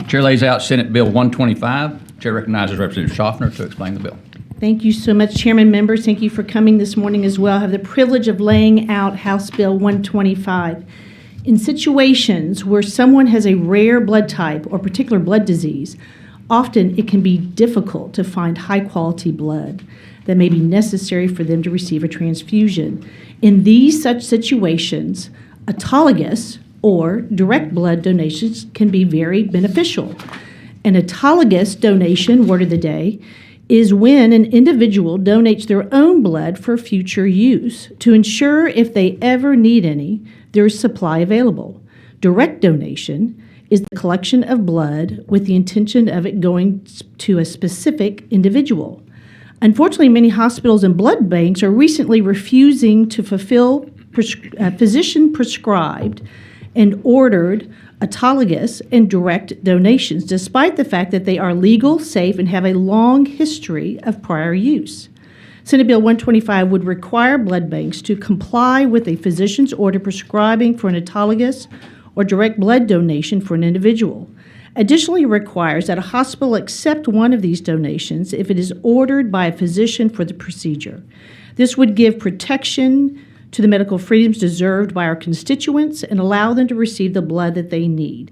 Chair lays out Senate Bill 125. Chair recognizes Representative Schaffner to explain the bill. Thank you so much, Chairman, members. Thank you for coming this morning as well. I have the privilege of laying out House Bill 125. In situations where someone has a rare blood type or particular blood disease, often it can be difficult to find high-quality blood that may be necessary for them to receive a transfusion. In these such situations, autologous or direct blood donations can be very beneficial. An autologous donation, word of the day, is when an individual donates their own blood for future use to ensure if they ever need any, there's supply available. Direct donation is the collection of blood with the intention of it going to a specific individual. Unfortunately, many hospitals and blood banks are recently refusing to fulfill physician-prescribed and ordered autologous and direct donations, despite the fact that they are legal, safe, and have a long history of prior use. Senate Bill 125 would require blood banks to comply with a physician's order prescribing for an autologous or direct blood donation for an individual. Additionally, it requires that a hospital accept one of these donations if it is ordered by a physician for the procedure. This would give protection to the medical freedoms deserved by our constituents and allow them to receive the blood that they need.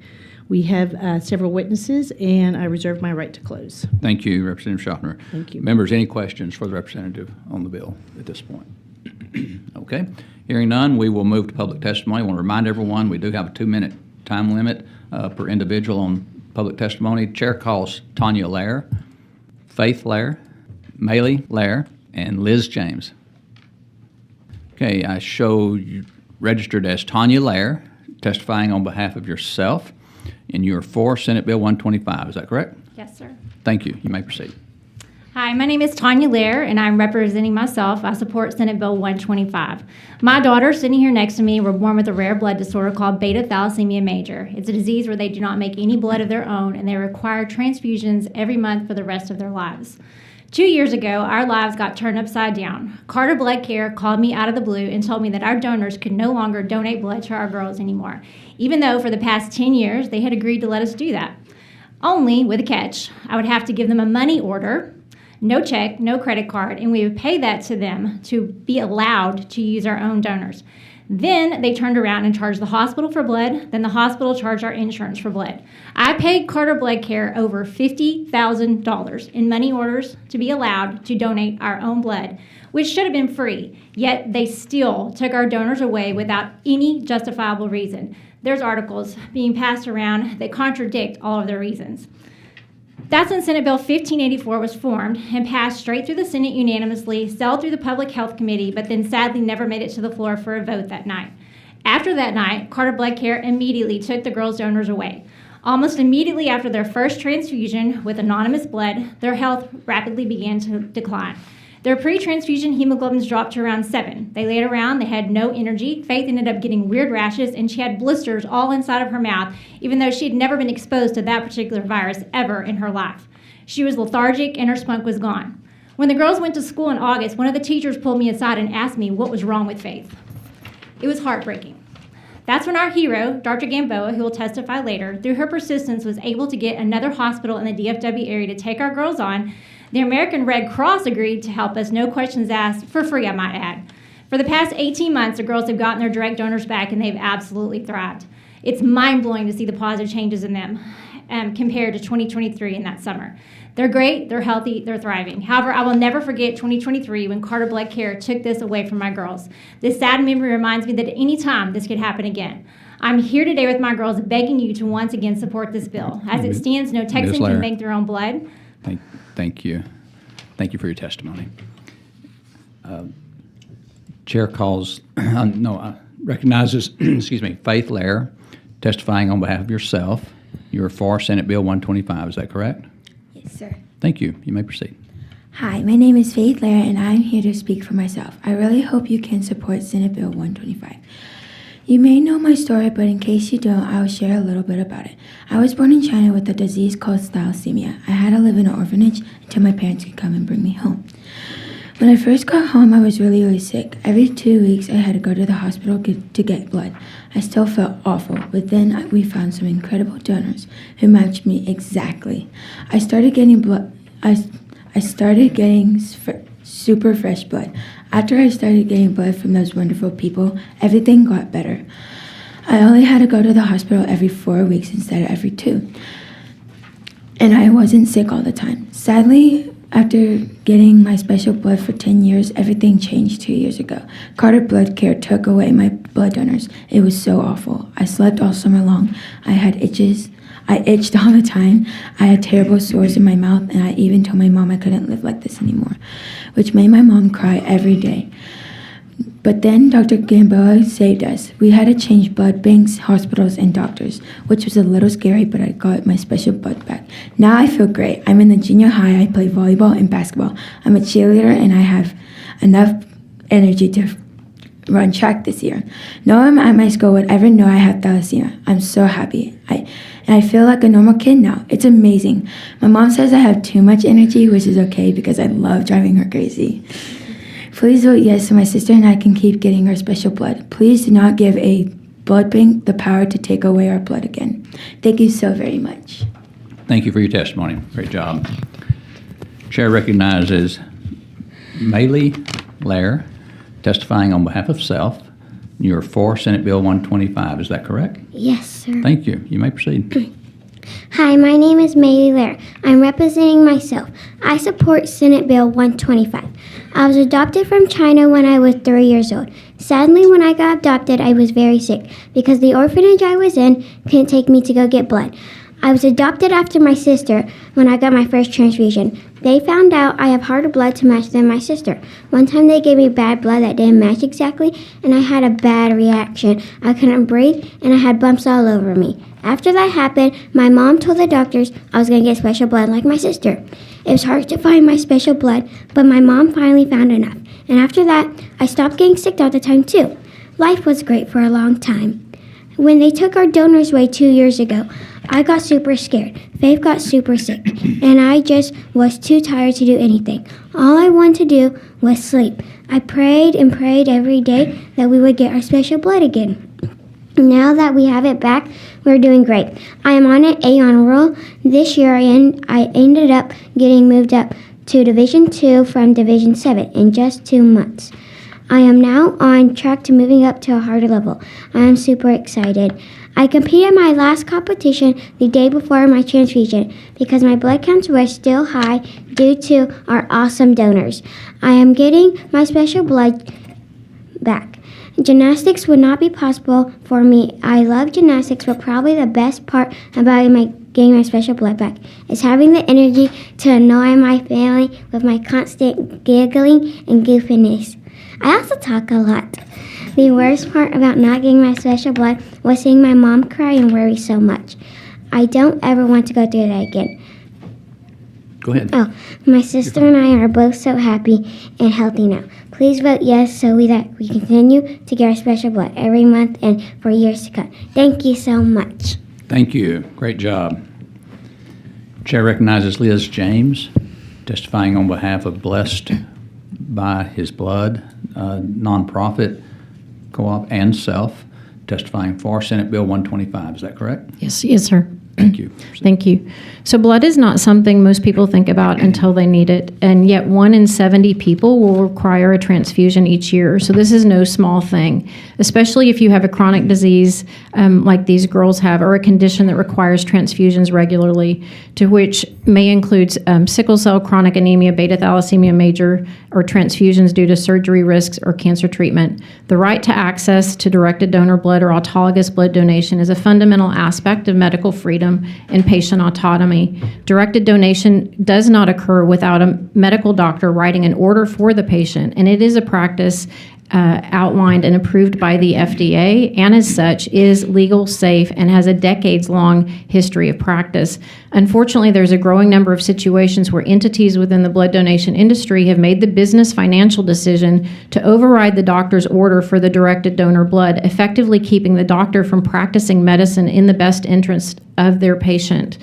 We have several witnesses, and I reserve my right to close. Thank you, Representative Schaffner. Thank you. Members, any questions for the representative on the bill at this point? Okay. Hearing none, we will move to public testimony. I want to remind everyone we do have a 2-minute time limit per individual on public testimony. Chair calls Tanya Lair, Faith Lair, Maylee Lair, and Liz James. Okay, I show you registered as Tanya Lair, testifying on behalf of yourself, and you're for Senate Bill 125. Is that correct? Yes, sir. Thank you. You may proceed. Hi, my name is Tanya Lair, and I'm representing myself. I support Senate Bill 125. My daughter, sitting here next to me, were born with a rare blood disorder called beta thalassemia major. It's a disease where they do not make any blood of their own, and they require transfusions every month for the rest of their lives. 2 years ago, our lives got turned upside down. Carter Blood Care called me out of the blue and told me that our donors could no longer donate blood to our girls anymore, even though for the past 10 years they had agreed to let us do that. Only with a catch. I would have to give them a money order, no check, no credit card, and we would pay that to them to be allowed to use our own donors. Then they turned around and charged the hospital for blood. Then the hospital charged our insurance for blood. I paid Carter Blood Care over $50,000 in money orders to be allowed to donate our own blood, which should have been free. Yet they still took our donors away without any justifiable reason. There's articles being passed around that contradict all of their reasons. That's when Senate Bill 1584 was formed and passed straight through the Senate unanimously, sailed through the Public Health Committee, but then sadly never made it to the floor for a vote that night. After that night, Carter Blood Care immediately took the girls' donors away. Almost immediately after their first transfusion with anonymous blood, their health rapidly began to decline. Their pre-transfusion hemoglobins dropped to around 7. They laid around, they had no energy. Faith ended up getting weird rashes, and she had blisters all inside of her mouth, even though she had never been exposed to that particular virus ever in her life. She was lethargic, and her spunk was gone. When the girls went to school in August, one of the teachers pulled me aside and asked me what was wrong with Faith. It was heartbreaking. That's when our hero, Dr. Gamboa, who will testify later, through her persistence was able to get another hospital in the DFW area to take our girls on. The American Red Cross agreed to help us, no questions asked, for free, I might add. For the past 18 months, the girls have gotten their direct donors back, and they've absolutely thrived. It's mind-blowing to see the positive changes in them compared to 2023 in that summer. They're great, they're healthy, they're thriving. However, I will never forget 2023 when Carter Blood Care took this away from my girls. This sad memory reminds me that at any time this could happen again. I'm here today with my girls begging you to once again support this bill. As it stands, no Texan can make their own blood. Thank you. Thank you for your testimony. Chair recognizes, Faith Lair, testifying on behalf of yourself. You're for Senate Bill 125. Is that correct? Yes, sir. Thank you. You may proceed. Hi, my name is Faith Lair, and I'm here to speak for myself. I really hope you can support Senate Bill 125. You may know my story, but in case you don't, I'll share a little bit about it. I was born in China with a disease called thalassemia. I had to live in an orphanage until my parents could come and bring me home. When I first got home, I was really, really sick. Every 2 weeks, I had to go to the hospital to get blood. I still felt awful, but then we found some incredible donors who matched me exactly. I started getting blood. I started getting super fresh blood. After I started getting blood from those wonderful people, everything got better. I only had to go to the hospital every 4 weeks instead of every 2. And I wasn't sick all the time. Sadly, after getting my special blood for 10 years, everything changed 2 years ago. Carter Blood Care took away my blood donors. It was so awful. I slept all summer long. I had itches. I itched all the time. I had terrible sores in my mouth, and I even told my mom I couldn't live like this anymore, which made my mom cry every day. But then Dr. Gamboa saved us. We had to change blood banks, hospitals, and doctors, which was a little scary, but I got my special blood back. Now I feel great. I'm in the junior high. I play volleyball and basketball. I'm a cheerleader, and I have enough energy to run track this year. No one at my school would ever know I have thalassemia. I'm so happy. I feel like a normal kid now. It's amazing. My mom says I have too much energy, which is okay because I love driving her crazy. Please vote yes so my sister and I can keep getting our special blood. Please do not give a blood bank the power to take away our blood again. Thank you so very much. Thank you for your testimony. Great job. Chair recognizes Maylee Lair, testifying on behalf of self. You're for Senate Bill 125. Is that correct? Yes, sir. Thank you. You may proceed. Hi, my name is Maylee Lair. I'm representing myself. I support Senate Bill 125. I was adopted from China when I was 3 years old. Sadly, when I got adopted, I was very sick because the orphanage I was in couldn't take me to go get blood. I was adopted after my sister when I got my first transfusion. They found out I have harder blood to match than my sister. One time they gave me bad blood that didn't match exactly, and I had a bad reaction. I couldn't breathe, and I had bumps all over me. After that happened, my mom told the doctors I was going to get special blood like my sister. It was hard to find my special blood, but my mom finally found enough. And after that, I stopped getting sick all the time too. Life was great for a long time. When they took our donors away 2 years ago, I got super scared. Faith got super sick, and I just was too tired to do anything. All I wanted to do was sleep. I prayed and prayed every day that we would get our special blood again. Now that we have it back, we're doing great. I am on an A honor roll. This year I ended up getting moved up to Division 2 from Division 7 in just 2 months. I am now on track to moving up to a harder level. I am super excited. I competed my last competition the day before my transfusion because my blood counts were still high due to our awesome donors. I am getting my special blood back. Gymnastics would not be possible for me. I love gymnastics, but probably the best part about getting my special blood back is having the energy to annoy my family with my constant giggling and goofiness. I also talk a lot. The worst part about not getting my special blood was seeing my mom cry and worry so much. I don't ever want to go through that again. Go ahead. Oh, my sister and I are both so happy and healthy now. Please vote yes so that we continue to get our special blood every month and for years to come. Thank you so much. Thank you. Great job. Chair recognizes Liz James, testifying on behalf of Blessed by His Blood, nonprofit, co-op, and self, testifying for Senate Bill 125. Is that correct? Yes, sir. Thank you. Thank you. So blood is not something most people think about until they need it, and yet 1 in 70 people will require a transfusion each year. So this is no small thing, especially if you have a chronic disease like these girls have, or a condition that requires transfusions regularly, to which may include sickle cell, chronic anemia, beta thalassemia major, or transfusions due to surgery risks or cancer treatment. The right to access to directed donor blood or autologous blood donation is a fundamental aspect of medical freedom and patient autonomy. Directed donation does not occur without a medical doctor writing an order for the patient, and it is a practice outlined and approved by the FDA, and as such is legal, safe, and has a decades-long history of practice. Unfortunately, there's a growing number of situations where entities within the blood donation industry have made the business financial decision to override the doctor's order for the directed donor blood, effectively keeping the doctor from practicing medicine in the best interest of their patient.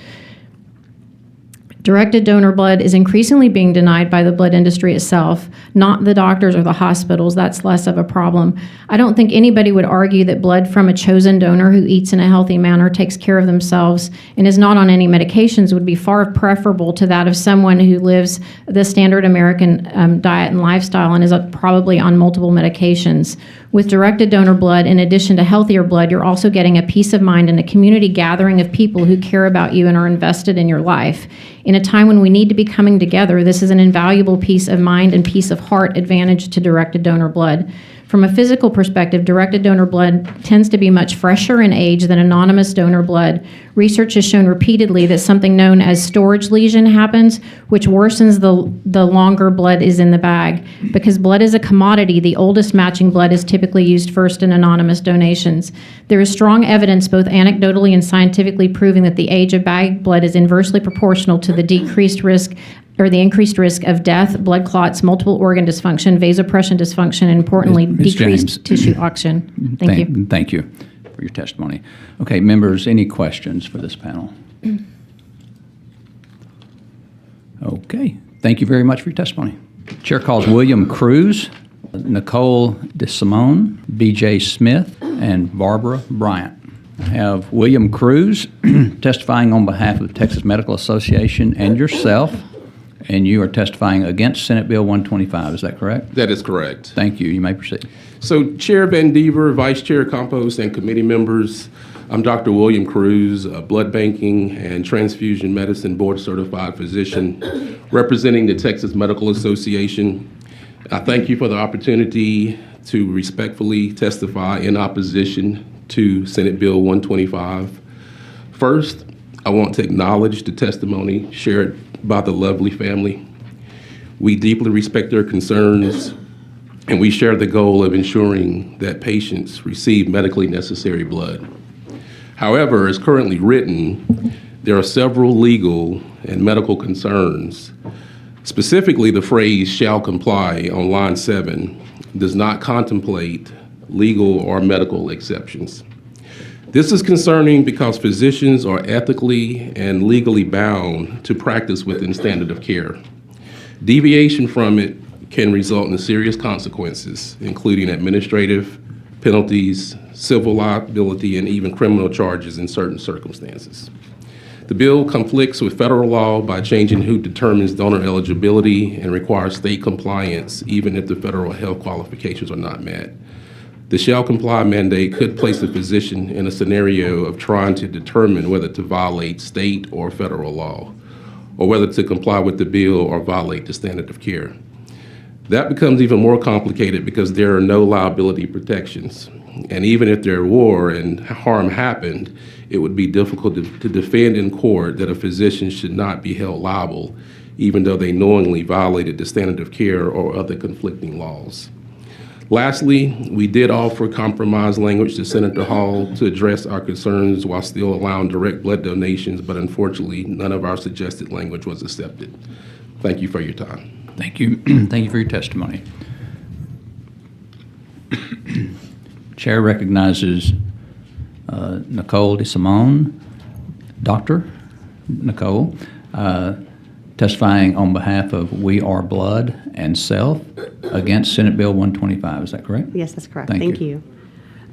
Directed donor blood is increasingly being denied by the blood industry itself, not the doctors or the hospitals. That's less of a problem. I don't think anybody would argue that blood from a chosen donor who eats in a healthy manner, takes care of themselves, and is not on any medications would be far preferable to that of someone who lives the standard American diet and lifestyle and is probably on multiple medications. With directed donor blood, in addition to healthier blood, you're also getting a peace of mind and a community gathering of people who care about you and are invested in your life. In a time when we need to be coming together, this is an invaluable peace of mind and peace of heart advantage to directed donor blood. From a physical perspective, directed donor blood tends to be much fresher in age than anonymous donor blood. Research has shown repeatedly that something known as storage lesion happens, which worsens the longer blood is in the bag. Because blood is a commodity, the oldest matching blood is typically used first in anonymous donations. There is strong evidence, both anecdotally and scientifically, proving that the age of bag blood is inversely proportional to the decreased risk or the increased risk of death, blood clots, multiple organ dysfunction, vasopressin dysfunction, and importantly, Ms. decreased James. tissue oxygen. Thank you. Thank you for your testimony. Okay, members, any questions for this panel? Okay, thank you very much for your testimony. Chair calls William Cruz, Nicole DeSimone, B.J. Smith, and Barbara Bryant. I have William Cruz testifying on behalf of the Texas Medical Association and yourself, and you are testifying against Senate Bill 125. Is that correct? That is correct. Thank you. You may proceed. So Chair Van Dever, Vice Chair Campos, and committee members, I'm Dr. William Cruz, a blood banking and transfusion medicine board certified physician representing the Texas Medical Association. I thank you for the opportunity to respectfully testify in opposition to Senate Bill 125. First, I want to acknowledge the testimony shared by the lovely family. We deeply respect their concerns, and we share the goal of ensuring that patients receive medically necessary blood. However, as currently written, there are several legal and medical concerns. Specifically, the phrase "shall comply" on line 7 does not contemplate legal or medical exceptions. This is concerning because physicians are ethically and legally bound to practice within standard of care. Deviation from it can result in serious consequences, including administrative penalties, civil liability, and even criminal charges in certain circumstances. The bill conflicts with federal law by changing who determines donor eligibility and requires state compliance even if the federal health qualifications are not met. The shall comply mandate could place a physician in a scenario of trying to determine whether to violate state or federal law, or whether to comply with the bill or violate the standard of care. That becomes even more complicated because there are no liability protections. And even if there were and harm happened, it would be difficult to defend in court that a physician should not be held liable, even though they knowingly violated the standard of care or other conflicting laws. Lastly, we did offer compromise language to Senator Hall to address our concerns while still allowing direct blood donations, but unfortunately, none of our suggested language was accepted. Thank you for your time. Thank you. Thank you for your testimony. Chair recognizes Nicole DeSimone, Dr. Nicole, testifying on behalf of We Are Blood and Self against Senate Bill 125. Is that correct? Yes, that's correct. Thank Thank you.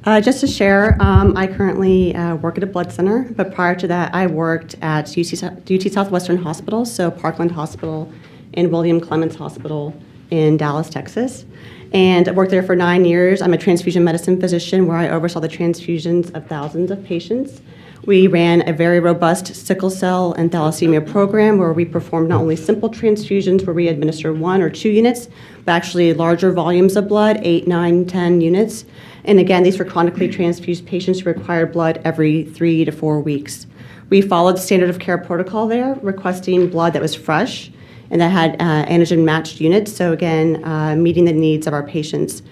Just to share, I currently work at a blood center, but prior to that, I worked at UT Southwestern Hospital, so Parkland Hospital and William Clements Hospital in Dallas, Texas. And I worked there for 9 years. I'm a transfusion medicine physician where I oversaw the transfusions of thousands of patients. We ran a very robust sickle cell and thalassemia program where we performed not only simple transfusions where we administer 1 or 2 units, but actually larger volumes of blood, 8, 9, 10 units. And again, these were chronically transfused patients who required blood every 3 to 4 weeks. We followed the standard of care protocol there, requesting blood that was fresh and that had antigen-matched units, so again, meeting the needs of our patients.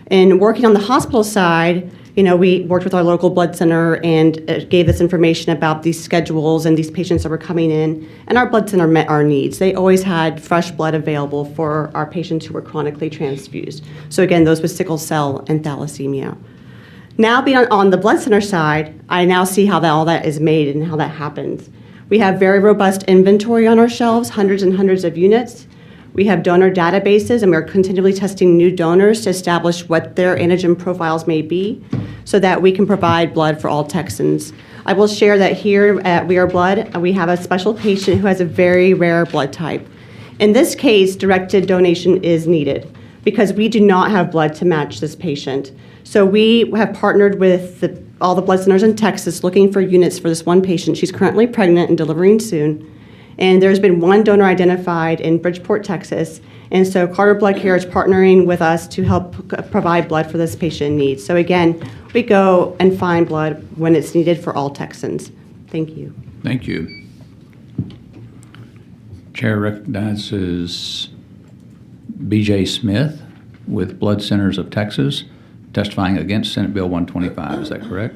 And working on the hospital side, we worked with our local blood center and gave this information about these schedules and these patients that were coming in, and our blood center met our needs. They always had fresh blood available for our patients who were chronically transfused. So again, those with sickle cell and thalassemia. Now being on the blood center side, I now see how all that is made and how that happens. We have very robust inventory on our shelves, hundreds and hundreds of units. We have donor databases, and we are continually testing new donors to establish what their antigen profiles may be so that we can provide blood for all Texans. I will share that here at We Are Blood, we have a special patient who has a very rare blood type. In this case, directed donation is needed because we do not have blood to match this patient. So we have partnered with all the blood centers in Texas looking for units for this one patient. She's currently pregnant and delivering soon. And there's been one donor identified in Bridgeport, Texas. And so Carter Blood Care is partnering with us to help provide blood for this patient in need. So again, we go and find blood when it's needed for all Texans. Thank you. Thank you. Chair recognizes B.J. Smith with Blood Centers of Texas testifying against Senate Bill 125. Is that correct?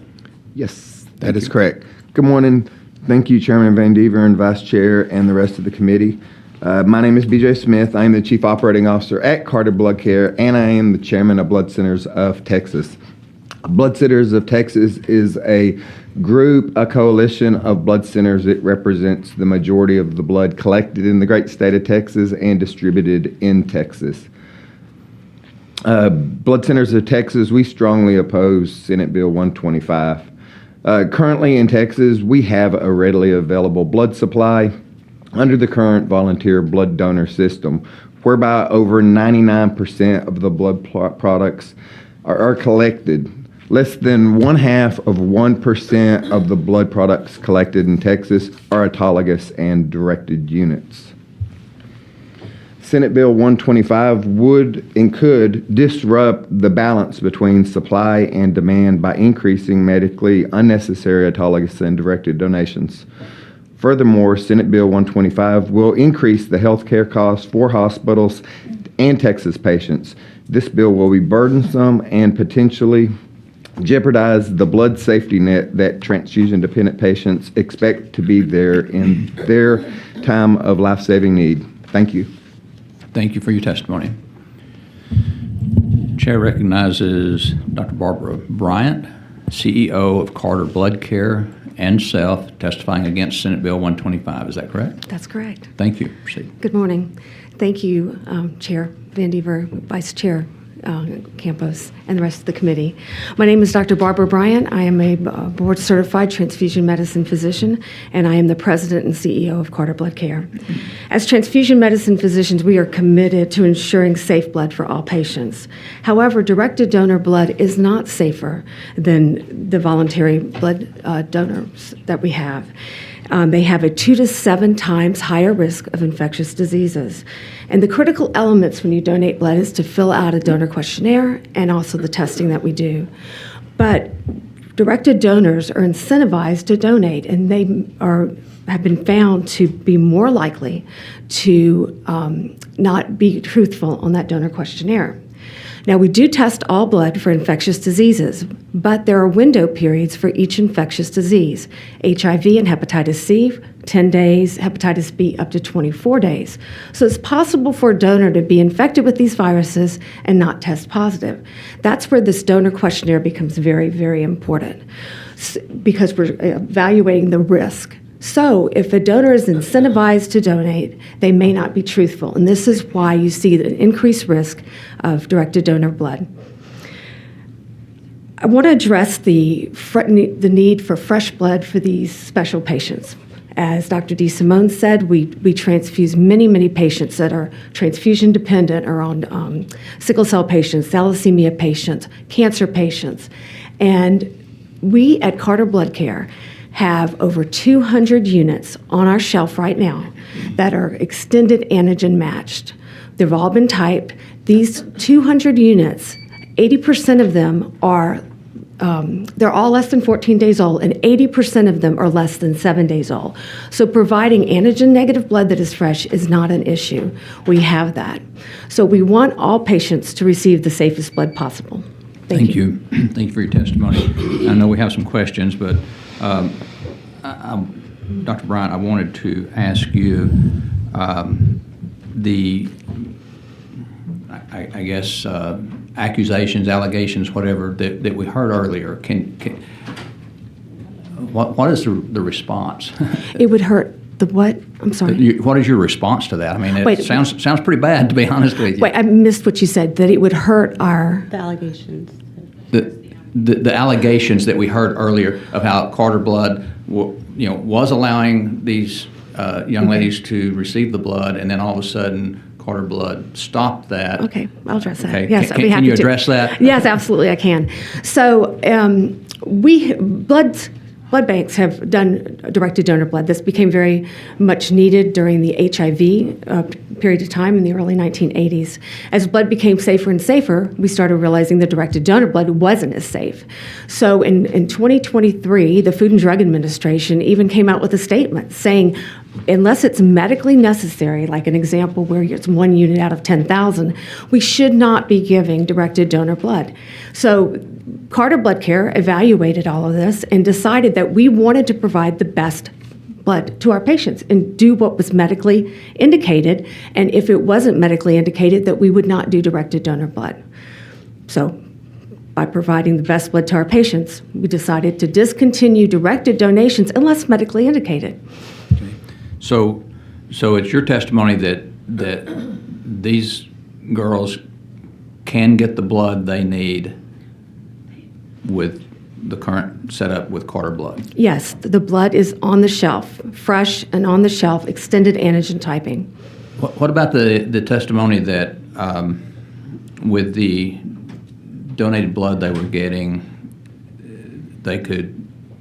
Yes, that is correct. Good morning. Thank you, Chairman Van Dever and Vice Chair and the rest of the committee. My name is B.J. Smith. I am the Chief Operating Officer at Carter Blood Care, and I am the Chairman of Blood Centers of Texas. Blood Centers of Texas is a group, a coalition of blood centers. It represents the majority of the blood collected in the great state of Texas and distributed in Texas. Blood Centers of Texas, we strongly oppose Senate Bill 125. Currently in Texas, we have a readily available blood supply under the current volunteer blood donor system, whereby over 99% of the blood products are collected. Less than 0.5% of the blood products collected in Texas are autologous and directed units. Senate Bill 125 would and could disrupt the balance between supply and demand by increasing medically unnecessary autologous and directed donations. Furthermore, Senate Bill 125 will increase the health care costs for hospitals and Texas patients. This bill will be burdensome and potentially jeopardize the blood safety net that transfusion-dependent patients expect to be there in their time of life-saving need. Thank you. Thank you for your testimony. Chair recognizes Dr. Barbara Bryant, CEO of Carter Blood Care, and self, testifying against Senate Bill 125. Is that correct? That's correct. Thank you. Proceed. Good morning. Thank you, Chair Van Dever, Vice Chair Campos, and the rest of the committee. My name is Dr. Barbara Bryant. I am a board-certified transfusion medicine physician, and I am the president and CEO of Carter Blood Care. As transfusion medicine physicians, we are committed to ensuring safe blood for all patients. However, directed donor blood is not safer than the voluntary blood donors that we have. They have a 2 to 7 times higher risk of infectious diseases. And the critical elements when you donate blood is to fill out a donor questionnaire and also the testing that we do. But directed donors are incentivized to donate, and they have been found to be more likely to not be truthful on that donor questionnaire. Now, we do test all blood for infectious diseases, but there are window periods for each infectious disease. HIV and hepatitis C, 10 days, hepatitis B up to 24 days. So it's possible for a donor to be infected with these viruses and not test positive. That's where this donor questionnaire becomes very, very important because we're evaluating the risk. So if a donor is incentivized to donate, they may not be truthful. And this is why you see an increased risk of directed donor blood. I want to address the need for fresh blood for these special patients. As Dr. DeSimone said, we transfuse many, many patients that are transfusion dependent or on sickle cell patients, thalassemia patients, cancer patients. And we at Carter Blood Care have over 200 units on our shelf right now that are extended antigen matched. They've all been typed. These 200 units, 80% of them are, they're all less than 14 days old, and 80% of them are less than 7 days old. So providing antigen negative blood that is fresh is not an issue. We have that. So we want all patients to receive the safest blood possible. Thank you. Thank you for your testimony. I know we have some questions, but Dr. Bryant, I wanted to ask you I guess, accusations, allegations, whatever that we heard earlier. What is the response? It would hurt the what? I'm sorry. What is your response to that? I mean, it Wait. sounds pretty bad, to be honest with you. Wait, I missed what you said, that it would hurt our... The allegations. The allegations that we heard earlier of how Carter Blood, was allowing these young ladies to receive the blood, and then all of a sudden Carter Blood stopped that. Okay, I'll address that. Okay, Yes, I'd be can happy you to. address that? Yes, absolutely, I can. So blood banks have done directed donor blood. This became very much needed during the HIV period of time in the early 1980s. As blood became safer and safer, we started realizing the directed donor blood wasn't as safe. So in 2023, the Food and Drug Administration even came out with a statement saying, unless it's medically necessary, like an example where it's 1 unit out of 10,000, we should not be giving directed donor blood. So Carter Blood Care evaluated all of this and decided that we wanted to provide the best blood to our patients and do what was medically indicated. And if it wasn't medically indicated, that we would not do directed donor blood. So by providing the best blood to our patients, we decided to discontinue directed donations unless medically indicated. So it's your testimony that these girls can get the blood they need with the current setup with Carter Blood? Yes, the blood is on the shelf, fresh and on the shelf, extended antigen typing. What about the testimony that with the donated blood they were getting, they could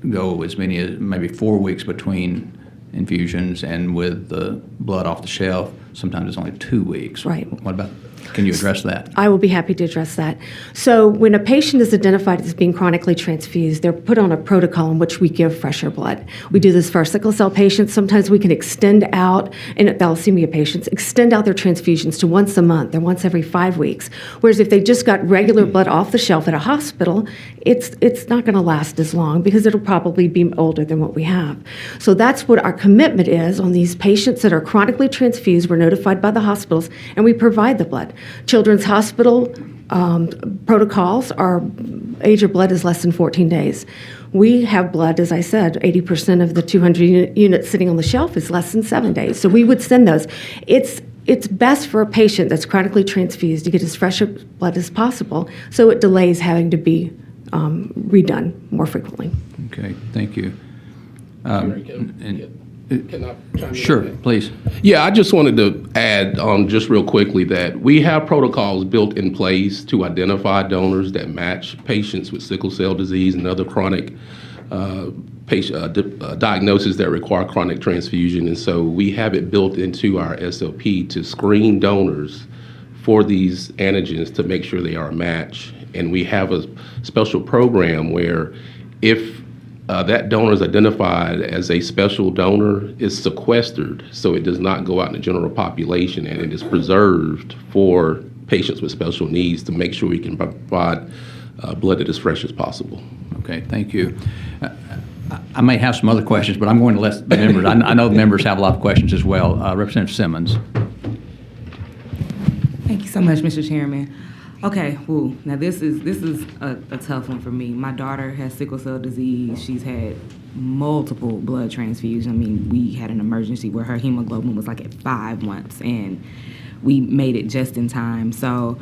go as many as maybe 4 weeks between infusions, and with the blood off the shelf, sometimes it's only 2 weeks. Right. What about, can you address that? I will be happy to address that. So when a patient is identified as being chronically transfused, they're put on a protocol in which we give fresher blood. We do this for our sickle cell patients. Sometimes we can extend out, and thalassemia patients, extend out their transfusions to once a month or once every 5 weeks. Whereas if they just got regular blood off the shelf at a hospital, it's not going to last as long because it'll probably be older than what we have. So that's what our commitment is on these patients that are chronically transfused. We're notified by the hospitals, and we provide the blood. Children's Hospital protocols, our age of blood is less than 14 days. We have blood, as I said, 80% of the 200 units sitting on the shelf is less than 7 days. So we would send those. It's best for a patient that's chronically transfused to get as fresh blood as possible, so it delays having to be redone more frequently. Okay, thank you. Can I chime in? Sure, please. Yeah, I just wanted to add just real quickly that we have protocols built in place to identify donors that match patients with sickle cell disease and other chronic diagnoses that require chronic transfusion. And so we have it built into our SOP to screen donors for these antigens to make sure they are a match. And we have a special program where if that donor is identified as a special donor, is sequestered so it does not go out in the general population, and it is preserved for patients with special needs to make sure we can provide blood that is fresh as possible. Okay, thank you. I may have some other questions, but I'm going to let the members, I know the members have a lot of questions as well. Representative Simmons. Thank you so much, Mr. Chairman. Okay, now this is a tough one for me. My daughter has sickle cell disease. She's had multiple blood transfusions. I mean, we had an emergency where her hemoglobin was like at 5 months, and we made it just in time. So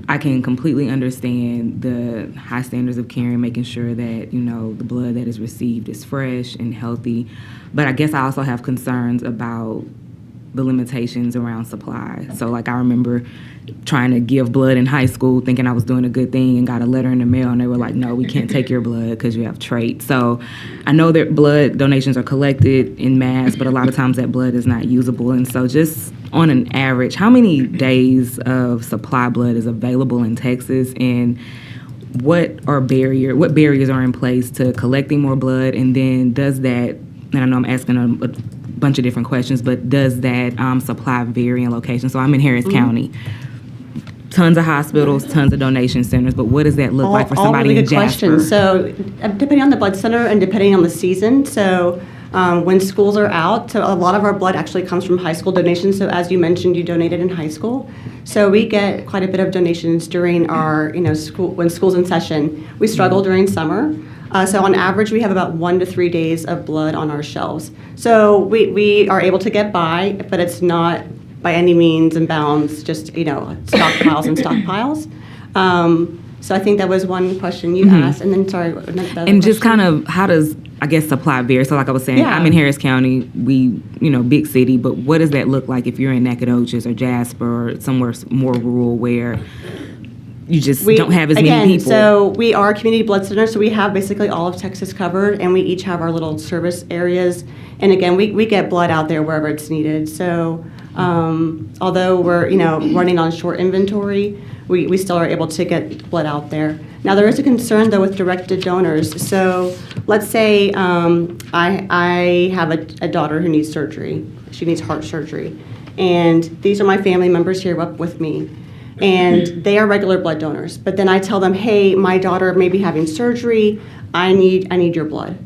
I can completely understand the high standards of care and making sure that, the blood that is received is fresh and healthy. But I guess I also have concerns about the limitations around supply. So like I remember trying to give blood in high school thinking I was doing a good thing and got a letter in the mail and they were like, no, we can't take your blood because you have traits. So I know that blood donations are collected in mass, but a lot of times that blood is not usable. And so just on an average, how many days of supply blood is available in Texas, and what barriers are in place to collecting more blood? And then does that, and I know I'm asking a bunch of different questions, but does that supply vary in location? So I'm in Harris County. Tons of hospitals, tons of donation centers, but what does that look like for somebody really in good Jasper? questions. So depending on the blood center and depending on the season, so when schools are out, so a lot of our blood actually comes from high school donations. So as you mentioned, you donated in high school. So we get quite a bit of donations during our, school, when school's in session. We struggle during summer. So on average, we have about 1 to 3 days of blood on our shelves. So we are able to get by, but it's not by any means and bounds just, stockpiles and stockpiles. So I think that was one question you asked. And then, sorry, what was the other And just question? kind of, how does, I guess, supply vary? So like I was saying, Yeah. I'm in Harris County, we, big city, but what does that look like if you're in Nacogdoches or Jasper or somewhere more rural where you just don't have as many people? So we are a community blood center, so we have basically all of Texas covered, and we each have our little service areas. And again, we get blood out there wherever it's needed. So although we're, running on short inventory, we still are able to get blood out there. Now, there is a concern, though, with directed donors. So let's say I have a daughter who needs surgery. She needs heart surgery. And these are my family members here up with me. And they are regular blood donors. But then I tell them, hey, my daughter may be having surgery. I need your blood.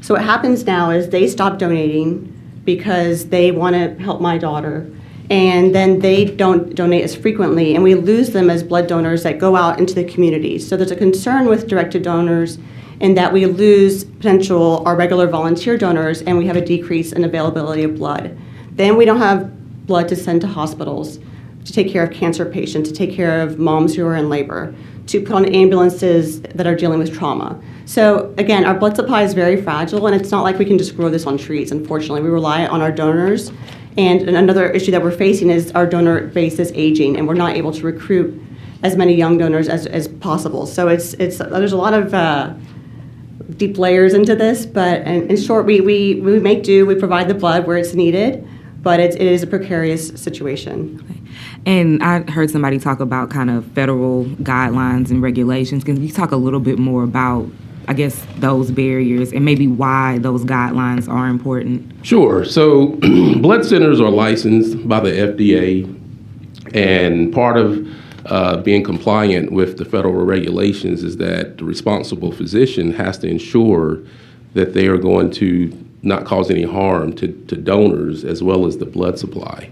So what happens now is they stop donating because they want to help my daughter. And then they don't donate as frequently, and we lose them as blood donors that go out into the community. So there's a concern with directed donors in that we lose our regular volunteer donors, and we have a decrease in availability of blood. Then we don't have blood to send to hospitals to take care of cancer patients, to take care of moms who are in labor, to put on ambulances that are dealing with trauma. So again, our blood supply is very fragile, and it's not like we can just grow this on trees, unfortunately. We rely on our donors. And another issue that we're facing is our donor base is aging, and we're not able to recruit as many young donors as possible. So there's a lot of deep layers into this, but in short, we make do. We provide the blood where it's needed, but it is a precarious situation. And I heard somebody talk about kind of federal guidelines and regulations. Can you talk a little bit more about, I guess, those barriers and maybe why those guidelines are important? Sure. So blood centers are licensed by the FDA, and part of being compliant with the federal regulations is that the responsible physician has to ensure that they are going to not cause any harm to donors as well as the blood supply.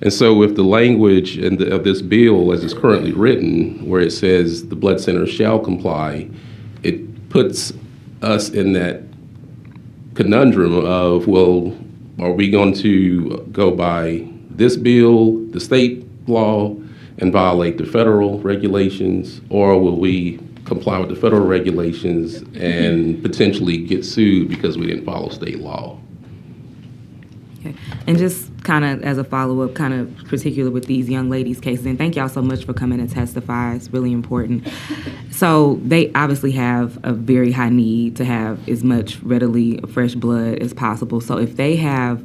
And so with the language of this bill as it's currently written, where it says the blood center shall comply, it puts us in that conundrum of, well, are we going to go by this bill, the state law, and violate the federal regulations, or will we comply with the federal regulations and potentially get sued because we didn't follow state law? Okay. And just kind of as a follow-up, kind of particular with these young ladies' cases, and thank y'all so much for coming and testify. It's really important. So they obviously have a very high need to have as much readily fresh blood as possible. So if they have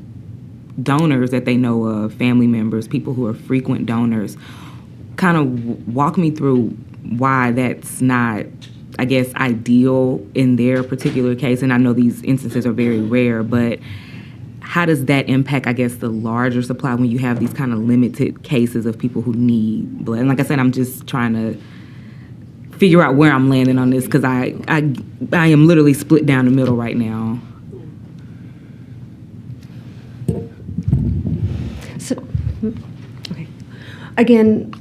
donors that they know of, family members, people who are frequent donors, kind of walk me through why that's not, I guess, ideal in their particular case. And I know these instances are very rare, but how does that impact, I guess, the larger supply when you have these kind of limited cases of people who need blood? And like I said, I'm just trying to figure out where I'm landing on this because I am literally split down the middle right now. So, okay. Again,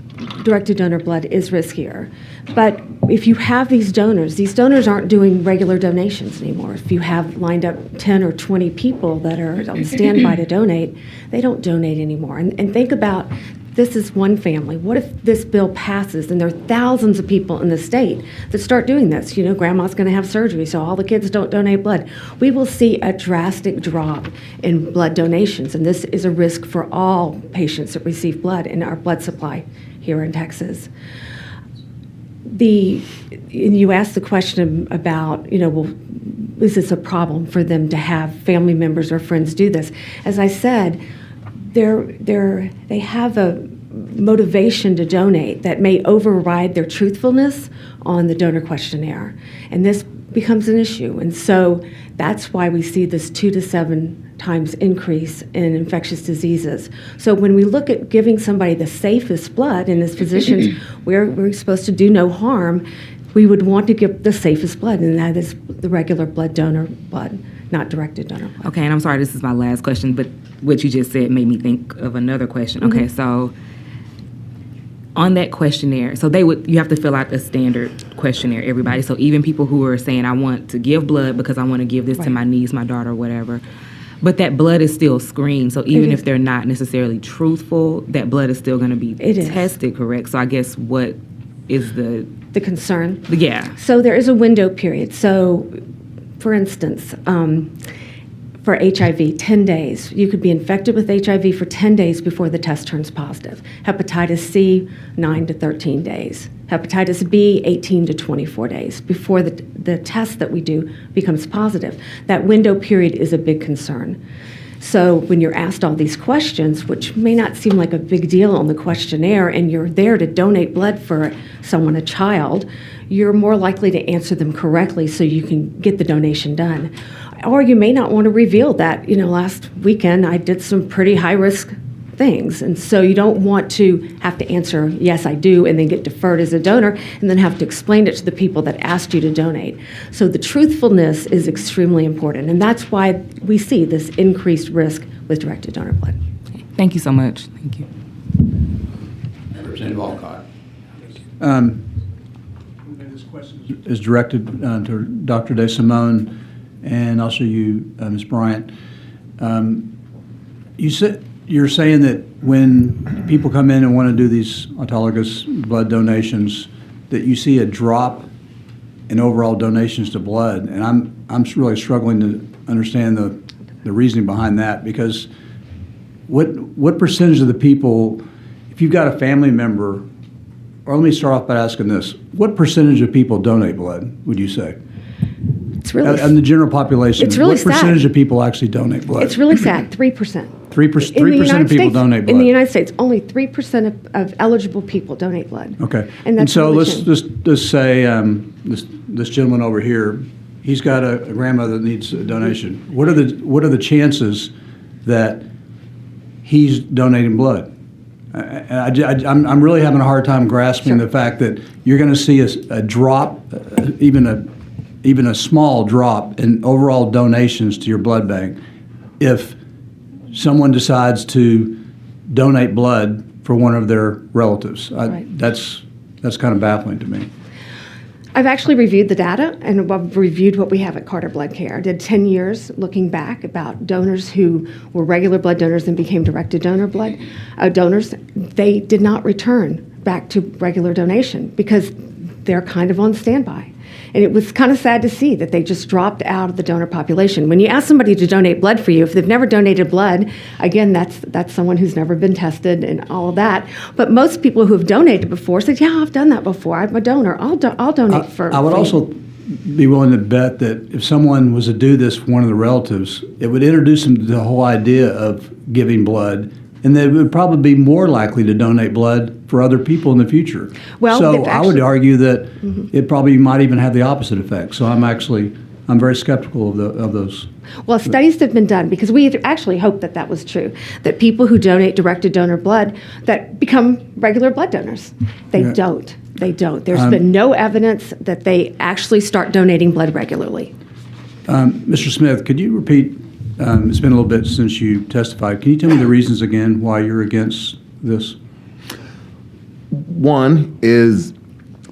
directed donor blood is riskier. But if you have these donors aren't doing regular donations anymore. If you have lined up 10 or 20 people that are on standby to donate, they don't donate anymore. And think about, this is one family. What if this bill passes and there are thousands of people in the state that start doing this? You know, grandma's going to have surgery, so all the kids don't donate blood. We will see a drastic drop in blood donations, and this is a risk for all patients that receive blood in our blood supply here in Texas. You asked the question about, well, is this a problem for them to have family members or friends do this? As I said, they have a motivation to donate that may override their truthfulness on the donor questionnaire, and this becomes an issue. And so that's why we see this 2 to 7 times increase in infectious diseases. So when we look at giving somebody the safest blood, and as physicians, we're supposed to do no harm, we would want to give the safest blood, and that is the regular blood donor blood, not directed donor blood. Okay, and I'm sorry, this is my last question, but what you just said made me think of another question. Okay, so on that questionnaire, so you have to fill out a standard questionnaire, everybody. So even people who are saying, I want to give blood because I want to give this to my niece, my daughter, whatever. But that blood is still screened. So even if they're not necessarily truthful, that blood is still going to be tested, correct? So I guess what is the concern? Yeah. So there is a window period. So, for instance, for HIV, 10 days. You could be infected with HIV for 10 days before the test turns positive. Hepatitis C, 9 to 13 days. Hepatitis B, 18 to 24 days before the test that we do becomes positive. That window period is a big concern. So when you're asked all these questions, which may not seem like a big deal on the questionnaire, and you're there to donate blood for someone, a child, you're more likely to answer them correctly so you can get the donation done. Or you may not want to reveal that, last weekend I did some pretty high-risk things. And so you don't want to have to answer, yes, I do, and then get deferred as a donor, and then have to explain it to the people that asked you to donate. So the truthfulness is extremely important, and that's why we see this increased risk with directed donor blood. Thank you so much. Thank you. Representative Alcott. This question is directed to Dr. DeSimone and also you, Ms. Bryant. You're saying that when people come in and want to do these autologous blood donations, that you see a drop in overall donations to blood, and I'm really struggling to understand the reasoning behind that, because what percentage of the people, if you've got a family member, or let me start off by asking this, what percentage of people donate blood, would you say? It's really in the general population, it's really what percentage sad. of people actually donate blood? It's really sad, 3%. 3% of people donate blood. In the United States, only 3% of eligible people donate blood. Okay. And that's so really let's just say this gentleman over here, he's got a grandmother that needs a donation. What are the chances that he's donating blood? I'm really having a hard time grasping the fact that you're going to see a drop, even a small drop in overall donations to your blood bank if someone decides to donate blood for one of their relatives. That's kind of baffling to me. I've actually reviewed the data, and I've reviewed what we have at Carter Blood Care. I did 10 years looking back about donors who were regular blood donors and became directed donor blood donors. They did not return back to regular donation because they're kind of on standby. And it was kind of sad to see that they just dropped out of the donor population. When you ask somebody to donate blood for you, if they've never donated blood, again, that's someone who's never been tested and all of that. But most people who have donated before said, yeah, I've done that before. I'm a donor. I'll donate for I would for you." also be willing to bet that if someone was to do this for one of the relatives, it would introduce them to the whole idea of giving blood, and they would probably be more likely to donate blood for other people in the future. Well, so they've I would actually- argue that it probably might even have the opposite effect. So I'm very skeptical of those. Well, studies have been done because we had actually hoped that that was true, that people who donate directed donor blood that become regular blood donors. They Yeah. don't. They don't. There's been no evidence that they actually start donating blood regularly. Mr. Smith, could you repeat? It's been a little bit since you testified. Can you tell me the reasons again why you're against this? One is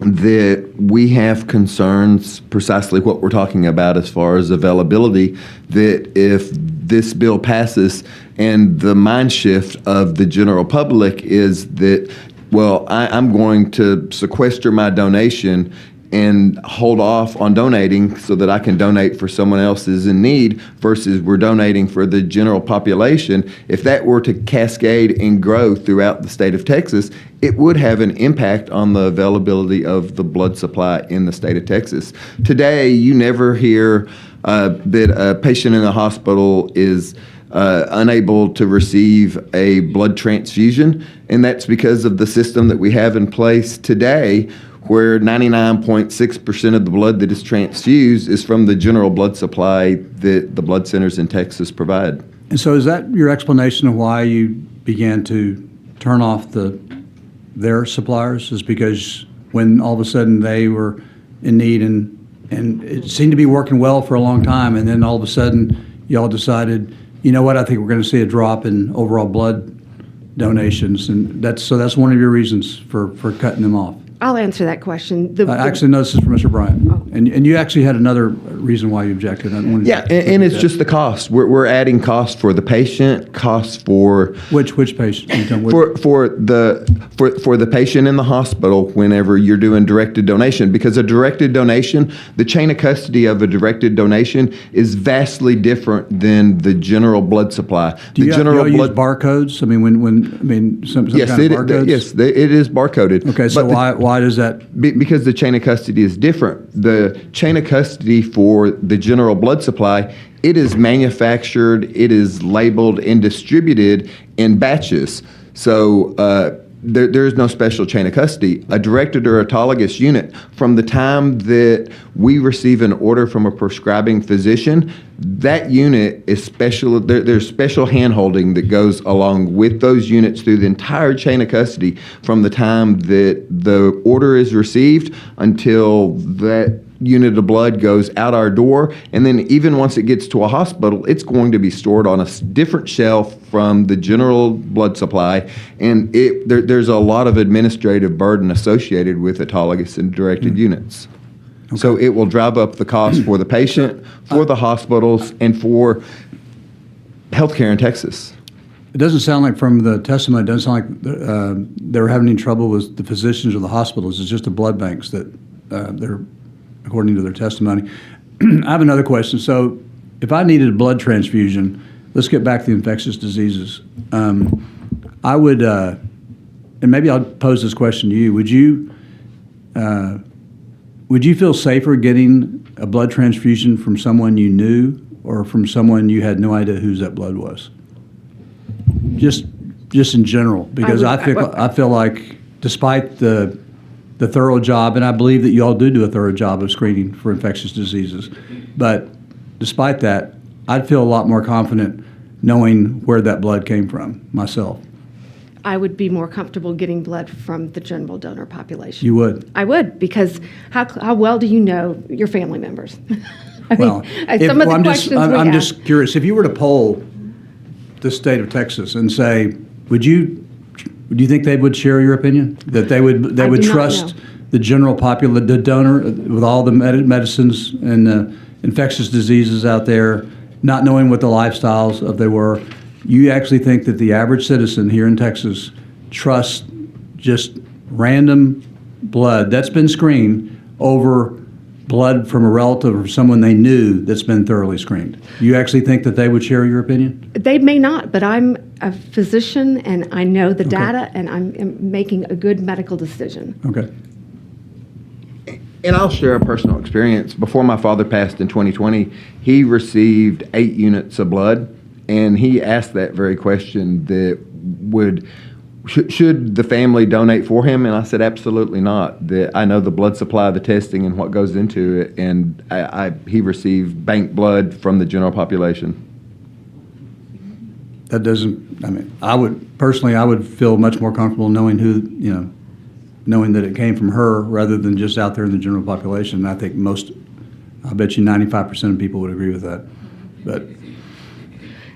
that we have concerns, precisely what we're talking about as far as availability, that if this bill passes and the mind shift of the general public is that, well, I'm going to sequester my donation and hold off on donating so that I can donate for someone else who's in need versus we're donating for the general population. If that were to cascade and grow throughout the state of Texas, it would have an impact on the availability of the blood supply in the state of Texas. Today, you never hear that a patient in a hospital is unable to receive a blood transfusion, and that's because of the system that we have in place today, where 99.6% of the blood that is transfused is from the general blood supply that the blood centers in Texas provide. And so is that your explanation of why you began to turn off their suppliers, is because when all of a sudden they were in need and it seemed to be working well for a long time, and then all of a sudden y'all decided, you know what, I think we're going to see a drop in overall blood donations, and that's one of your reasons for cutting them off. I'll answer that question. I actually know this is for Mr. Bryant, and you actually had another reason why you objected. I wanted Yeah, to- and it's just the cost. We're adding costs for the patient, costs for which patient? Can you tell me which- for the patient in the hospital whenever you're doing directed donation, because a directed donation, the chain of custody of a directed donation is vastly different than the general blood supply. Do the you general use barcodes? I mean, some yes, kind of barcodes? yes, it is barcoded. Okay, so But why does that? because the chain of custody is different. The chain of custody for the general blood supply, it is manufactured, it is labeled and distributed in batches. So there is no special chain of custody. A directed or autologous unit, from the time that we receive an order from a prescribing physician, that unit is special. There's special handholding that goes along with those units through the entire chain of custody from the time that the order is received until that unit of blood goes out our door. And then even once it gets to a hospital, it's going to be stored on a different shelf from the general blood supply. And there's a lot of administrative burden associated with autologous and directed units. So it will drive up the cost for the patient, for the hospitals, and for healthcare in Texas. It doesn't sound like from the testimony, it doesn't sound like they were having any trouble with the physicians or the hospitals. It's just the blood banks that they're, according to their testimony. I have another question. So if I needed a blood transfusion, let's get back to the infectious diseases. I would, and maybe I'll pose this question to you. Would you feel safer getting a blood transfusion from someone you knew or from someone you had no idea whose that blood was? Just in general, because I feel like despite the thorough job, and I believe that you all do a thorough job of screening for infectious diseases, but despite that, I'd feel a lot more confident knowing where that blood came from myself. I would be more comfortable getting blood from the general donor population. You would? I would, because how well do you know your family members? I Well, mean, some of the questions I'm we just curious. If you were to poll the state of Texas and say, do you think they would share your opinion? That they would do not trust know. the general population, the donor, with all the medicines and infectious diseases out there, not knowing what the lifestyles of they were? You actually think that the average citizen here in Texas trusts just random blood that's been screened over blood from a relative or someone they knew that's been thoroughly screened? You actually think that they would share your opinion? They may not, but I'm a physician and I know the data and I'm making a good medical decision. Okay. And I'll share a personal experience. Before my father passed in 2020, he received 8 units of blood, and he asked that very question, that should the family donate for him? And I said, absolutely not. That I know the blood supply, the testing, and what goes into it, and he received bank blood from the general population. That doesn't, I mean, I would feel much more comfortable knowing knowing that it came from her rather than just out there in the general population. And I think I bet you 95% of people would agree with that. But,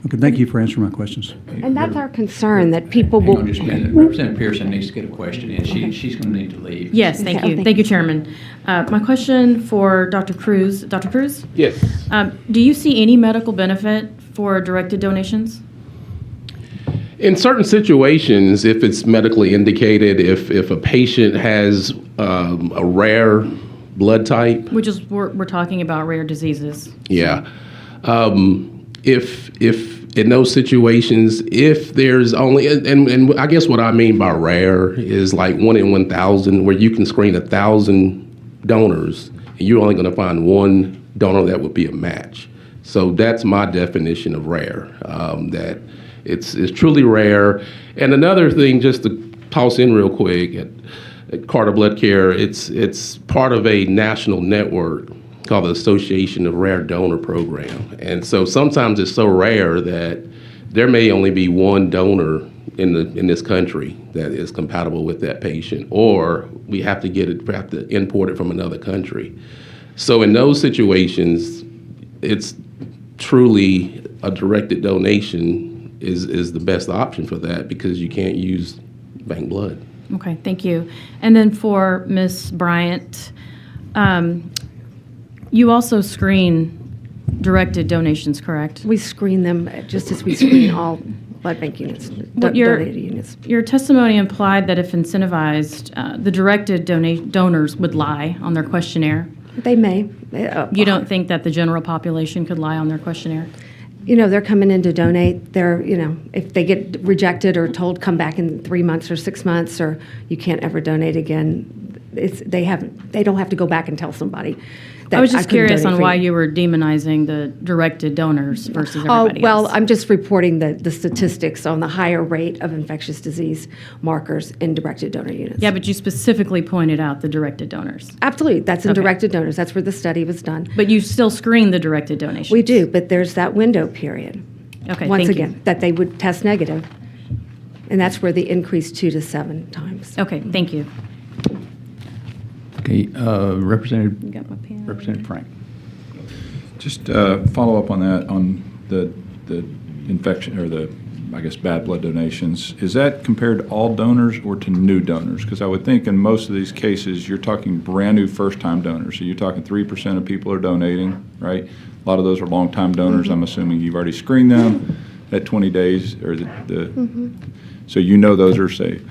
okay, thank you for answering my questions. And that's our concern, that people Hang will. on just a minute. Representative Pearson needs to get a question in. She's going to need to leave. Yes, thank Okay, you. thank Thank you, Chairman. My question for Dr. Cruz. Dr. Cruz, Yes. do you see any medical benefit for directed donations? In certain situations, if it's medically indicated, if a patient has a rare blood type, Which is, we're talking about rare diseases. yeah. If in those situations, if there's only, and I guess what I mean by rare is like 1 in 1,000, where you can screen 1,000 donors, and you're only going to find one donor that would be a match. So that's my definition of rare. That it's truly rare. And another thing, just to toss in real quick, at Carter Blood Care, it's part of a national network called the Association of Rare Donor Program. And so sometimes it's so rare that there may only be one donor in this country that is compatible with that patient, or we have to import it from another country. So in those situations, it's truly a directed donation is the best option for that because you can't use bank blood. Okay, thank you. And then for Ms. Bryant, you also screen directed donations, correct? We screen them just as we screen all blood bank units, donated units. Your testimony implied that if incentivized, the directed donors would lie on their questionnaire. They may. You don't think that the general population could lie on their questionnaire? They're coming in to donate. They're, if they get rejected or told come back in 3 months or 6 months or you can't ever donate again, they don't have to go back and tell somebody. I was just couldn't curious donate on for why you. you were demonizing the directed donors versus everybody well, else. I'm just reporting the statistics on the higher rate of infectious disease markers in directed donor units. Yeah, but you specifically pointed out the directed donors. Absolutely. That's in Okay. directed donors. That's where the study was done. But you still screen the directed donations. We do, but there's that window period. Okay, Once thank you. again, that they would test negative. And that's where the increase 2 to 7 times. Okay, thank you. Okay, Representative Got my pen. Representative Frank. Just follow up on that, on the infection, or the, I guess, bad blood donations. Is that compared to all donors or to new donors? Because I would think in most of these cases, you're talking brand-new first-time donors. So you're talking 3% of people are donating, right? A lot of those are long-time donors. I'm assuming you've already screened them at 20 days, or so you know those are safe.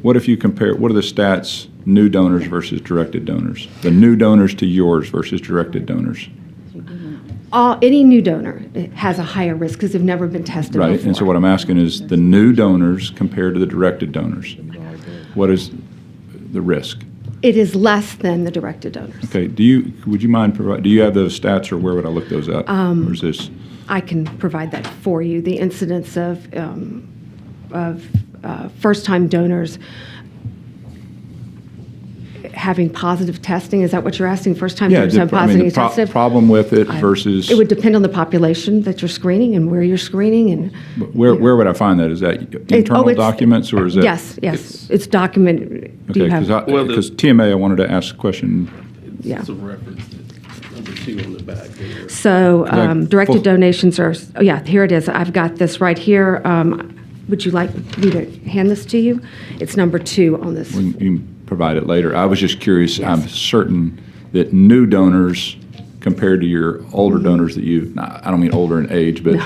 What if you compare, what are the stats, new donors versus directed donors? The new donors to yours versus directed donors? Any new donor has a higher risk because they've never been tested Right, before. and so what I'm asking is the new donors compared to the directed donors. What is the risk? It is less than the directed donors. Okay, would you mind do you have those stats, or where would I look those up? Or is this, I can provide that for you. The incidence of first-time donors having positive testing, is that what you're asking? First-time donors have positive testing? problem with it versus, It would depend on the population that you're screening and where you're screening and. where would I find that? Is that internal documents, or is that? Yes, it's documented. Do you Okay, have? because TMA, I wanted to ask a question. Yeah. It's a reference to number 2 on the back there. So directed full- donations are, oh yeah, here it is. I've got this right here. Would you like me to hand this to you? It's number 2 on this. You can provide it later. I was just curious. I'm certain that new donors compared to your older donors that I don't mean older in age, but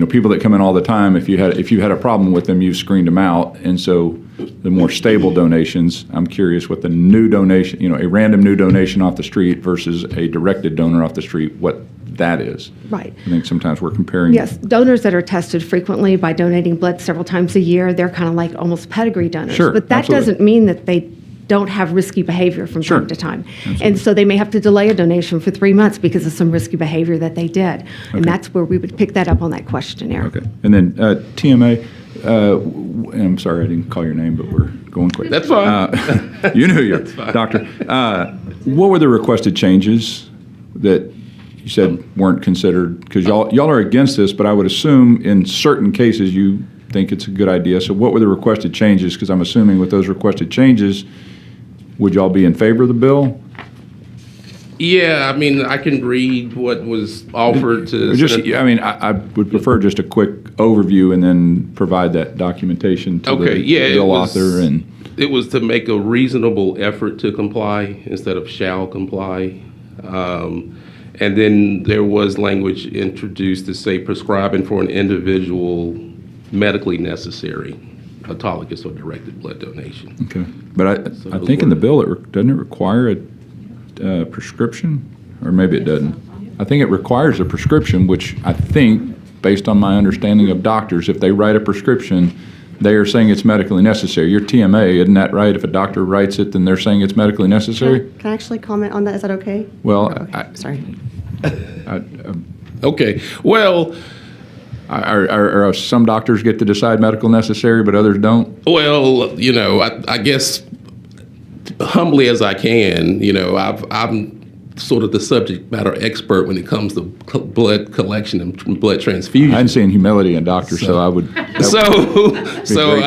people that come in all the time, if you had a problem with them, you've screened them out. And so the more stable donations, I'm curious what the new donation, a random new donation off the street versus a directed donor off the street, what that is. Right. I think sometimes we're comparing. Yes, donors that are tested frequently by donating blood several times a year, they're kind of like almost pedigree donors. Sure, But that absolutely. doesn't mean that they don't have risky behavior from Sure. time to time. And so they may have to delay a donation for 3 months because of some risky behavior that they did. And that's where we would pick that up on that questionnaire. Okay. And then TMA, and I'm sorry I didn't call your name, but we're going quick. That's fine. You knew your doctor. What were the requested changes that you said weren't considered? Because y'all are against this, but I would assume in certain cases you think it's a good idea. So what were the requested changes? Because I'm assuming with those requested changes, would y'all be in favor of the bill? Yeah, I mean, I can read what was offered to. I would prefer just a quick overview and then provide that documentation to the bill author. And it was to make a reasonable effort to comply instead of shall comply. And then there was language introduced to say prescribing for an individual medically necessary autologous or directed blood donation. okay, but I think in the bill doesn't it require a prescription, or maybe it doesn't. I think it requires a prescription, which I think, based on my understanding of doctors, if they write a prescription, they are saying it's medically necessary. Your TMA, isn't that right? If a doctor writes it, then they're saying it's medically necessary? Can I actually comment on that? Is that okay? Well, Sorry. Okay, well, are some doctors get to decide medical necessary, but others don't? well, I guess humbly as I can, I'm sort of the subject matter expert when it comes to blood collection and blood transfusion. I hadn't seen humility in doctors, so I would. Great to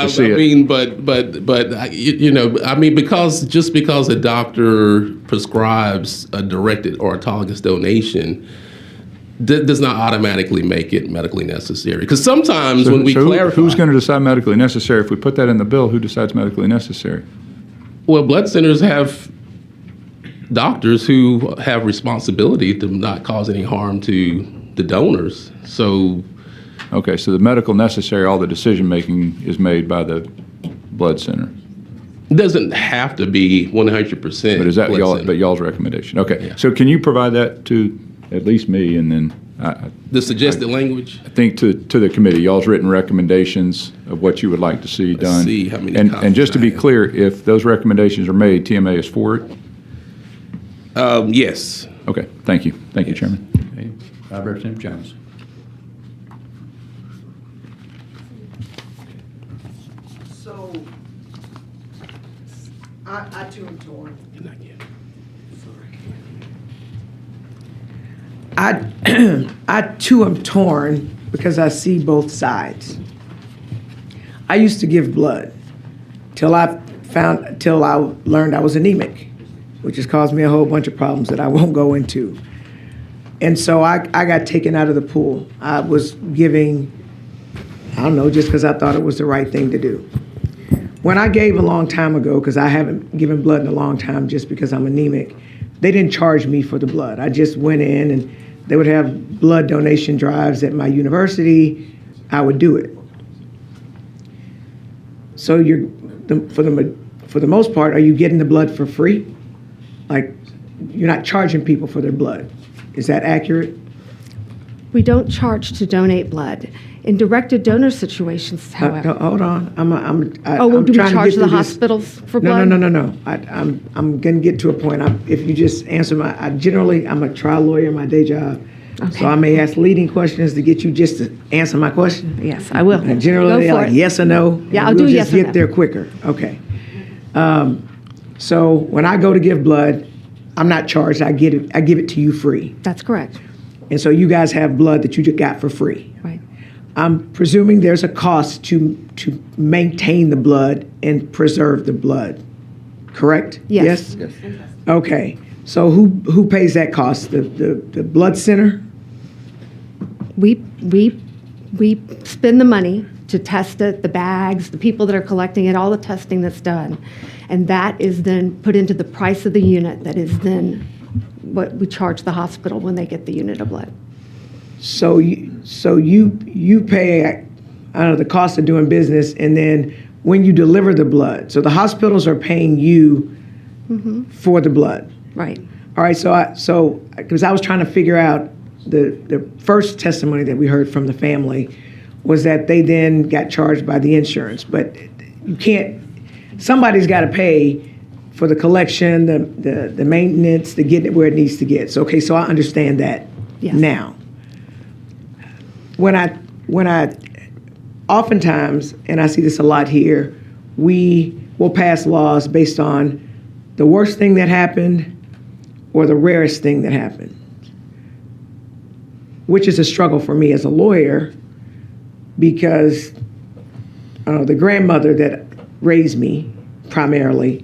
see it. mean, because a doctor prescribes a directed or autologous donation does not automatically make it medically necessary. Because sometimes when we So clarify, who's going to decide medically necessary? If we put that in the bill, who decides medically necessary? well, blood centers have doctors who have responsibility to not cause any harm to the donors. So Okay, so the medical necessary, all the decision-making is made by the blood center. it doesn't have to be 100%. But is that blood center. y'all's recommendation? Okay, Yeah. so can you provide that to at least me, and then I The suggested language? think to the committee, y'all's written recommendations of what you would like to see Let's done? see how many And copies just to I be have. clear, if those recommendations are made, TMA is for it? Yes. Okay, thank you. Thank you, Chairman. Okay. Representative Jones. So, I too am torn. I too am torn because I see both sides. I used to give blood till I learned I was anemic, which has caused me a whole bunch of problems that I won't go into. And so I got taken out of the pool. I was giving, I don't know, just because I thought it was the right thing to do. When I gave a long time ago, because I haven't given blood in a long time just because I'm anemic, they didn't charge me for the blood. I just went in and they would have blood donation drives at my university. I would do it. So for the most part, are you getting the blood for free? Like, you're not charging people for their blood. Is that accurate? We don't charge to donate blood. In directed donor situations, however. Hold on. I'm Do we trying to charge get the through this. hospitals for No, blood? no. I'm going to get to a point. If you just answer I'm a trial lawyer in my day job. Okay. So I may ask leading questions to get you just to answer my question. Yes, I will. And generally, Go they're for like it. yes or no. Yeah, and I'll do we'll yes just or get no. there quicker. Okay. So when I go to give blood, I'm not charged. I give it to you free. That's correct. And so you guys have blood that you just got for free. Right. I'm presuming there's a cost to maintain the blood and preserve the blood, correct? Yes. Yes? Okay. So who pays that cost? The blood center? We spend the money to test it, the bags, the people that are collecting it, all the testing that's done. And that is then put into the price of the unit that is then what we charge the hospital when they get the unit of blood. So you pay, I don't know, the cost of doing business, and then when you deliver the blood, so the hospitals are paying you for the blood. Right. All right, so because I was trying to figure out the first testimony that we heard from the family was that they then got charged by the insurance, but you can't. Somebody's got to pay for the collection, the maintenance, to get it where it needs to get. So okay, so I understand that Yes. now. When I oftentimes, and I see this a lot here, we will pass laws based on the worst thing that happened or the rarest thing that happened, which is a struggle for me as a lawyer because the grandmother that raised me primarily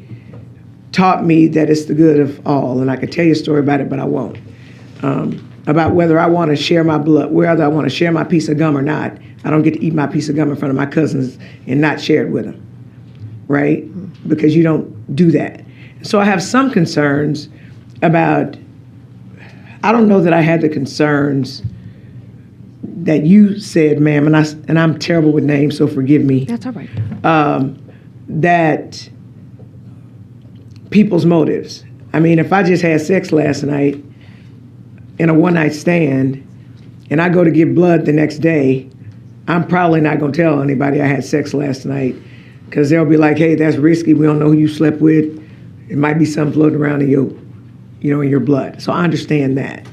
taught me that it's the good of all, and I could tell you a story about it, but I won't. About whether I want to share my blood, whether I want to share my piece of gum or not. I don't get to eat my piece of gum in front of my cousins and not share it with them, right? Because you don't do that. So I have some concerns about, I don't know that I had the concerns that you said, ma'am, and I'm terrible with names, so forgive me. That's all right. That people's motives. I mean, if I just had sex last night in a one-night stand and I go to give blood the next day, I'm probably not going to tell anybody I had sex last night because they'll be like, hey, that's risky. We don't know who you slept with. It might be something floating around in your blood. So I understand that.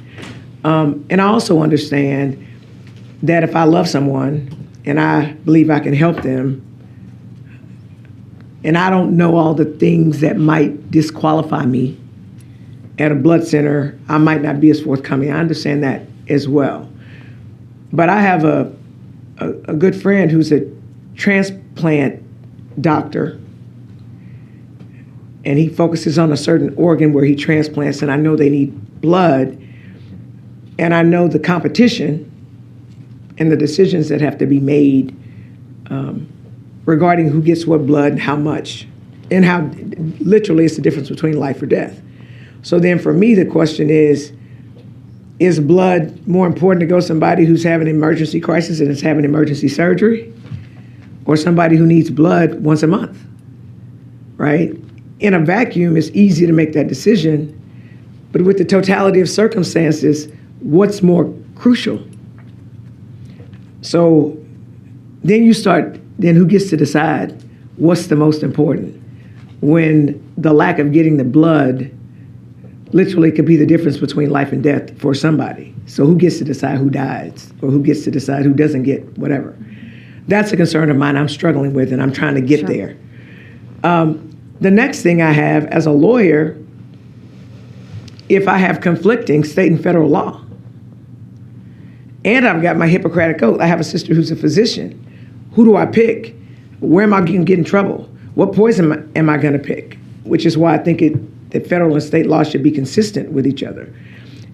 And I also understand that if I love someone and I believe I can help them, and I don't know all the things that might disqualify me at a blood center, I might not be as forthcoming. I understand that as well. But I have a good friend who's a transplant doctor, and he focuses on a certain organ where he transplants, and I know they need blood. and I know the competition and the decisions that have to be made regarding who gets what blood and how much, and how literally it's the difference between life or death. So then for me, the question is blood more important to go to somebody who's having an emergency crisis and is having emergency surgery, or somebody who needs blood once a month, right? In a vacuum, it's easy to make that decision, but with the totality of circumstances, what's more crucial? So then then who gets to decide what's the most important when the lack of getting the blood literally could be the difference between life and death for somebody? So who gets to decide who dies, or who gets to decide who doesn't get whatever? That's a concern of mine I'm struggling with, and I'm trying to get there. The next thing I have as a lawyer, if I have conflicting state and federal law, and I've got my Hippocratic oath, I have a sister who's a physician, who do I pick? Where am I going to get in trouble? What poison am I going to pick? Which is why I think that federal and state law should be consistent with each other.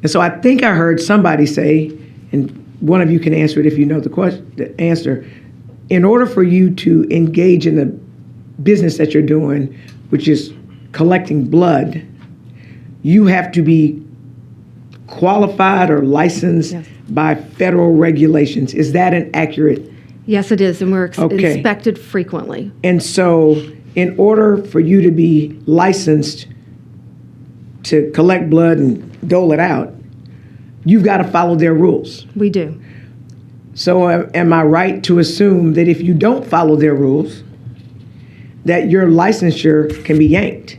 And so I think I heard somebody say, and one of you can answer it if you know the answer, in order for you to engage in the business that you're doing, which is collecting blood, you have to be qualified or licensed by federal regulations. Is that an accurate? Yes, it is, and we're Okay. inspected frequently. And so in order for you to be licensed to collect blood and dole it out, you've got to follow their rules. We do. So am I right to assume that if you don't follow their rules, that your licensure can be yanked,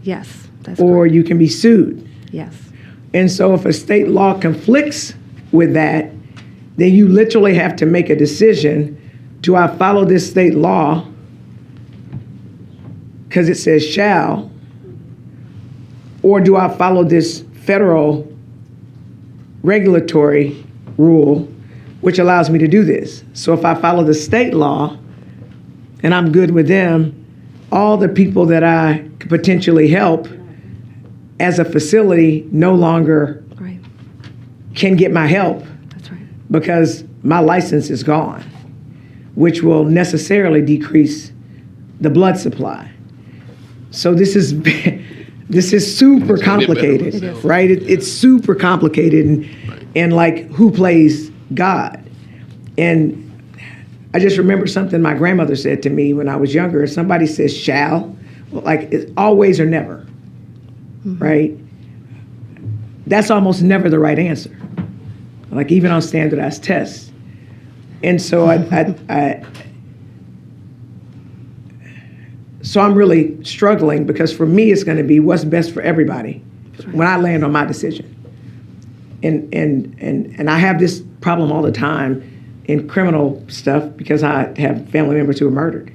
Yes, that's or correct. you can be sued? Yes. And so if a state law conflicts with that, then you literally have to make a decision. Do I follow this state law because it says shall, or do I follow this federal regulatory rule which allows me to do this? So if I follow the state law and I'm good with them, all the people that I could potentially help as a facility no longer Right. can get my help That's right. because my license is gone, which will necessarily decrease the blood supply. So this is super complicated, It is. right? It's super complicated, and like, who plays God? And I just remember something my grandmother said to me when I was younger. If somebody says shall, well, like, it's always or never, right? That's almost never the right answer, like even on standardized tests. And so so I'm really struggling, because for me it's going to be what's best for everybody when I land on my decision. And I have this problem all the time in criminal stuff because I have family members who are murdered,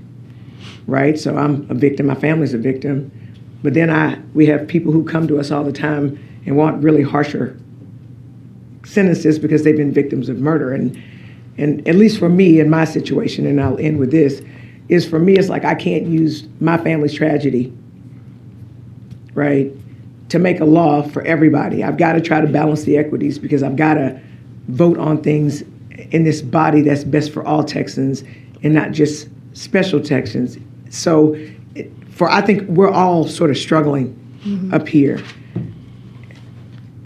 right? So I'm a victim, my family's a victim, but then we have people who come to us all the time and want really harsher sentences because they've been victims of murder. And at least for me in my situation, and I'll end with this, is for me it's like I can't use my family's tragedy, right, to make a law for everybody. I've got to try to balance the equities, because I've got to vote on things in this body that's best for all Texans and not just special Texans. So I think we're all sort of struggling up here.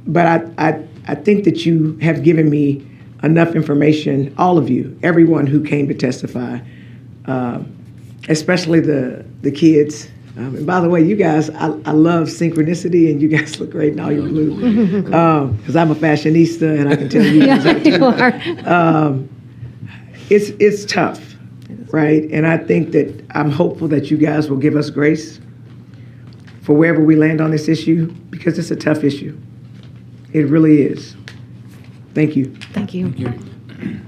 But I think that you have given me enough information, all of you, everyone who came to testify, especially the kids. And by the way, you guys, I love synchronicity, and you guys look great in all your blue. Because I'm a fashionista, and I can tell you guys are too. It's tough, right? And I think that I'm hopeful that you guys will give us grace for wherever we land on this issue, because it's a tough issue. It really is. Thank you. Thank you. Thank you.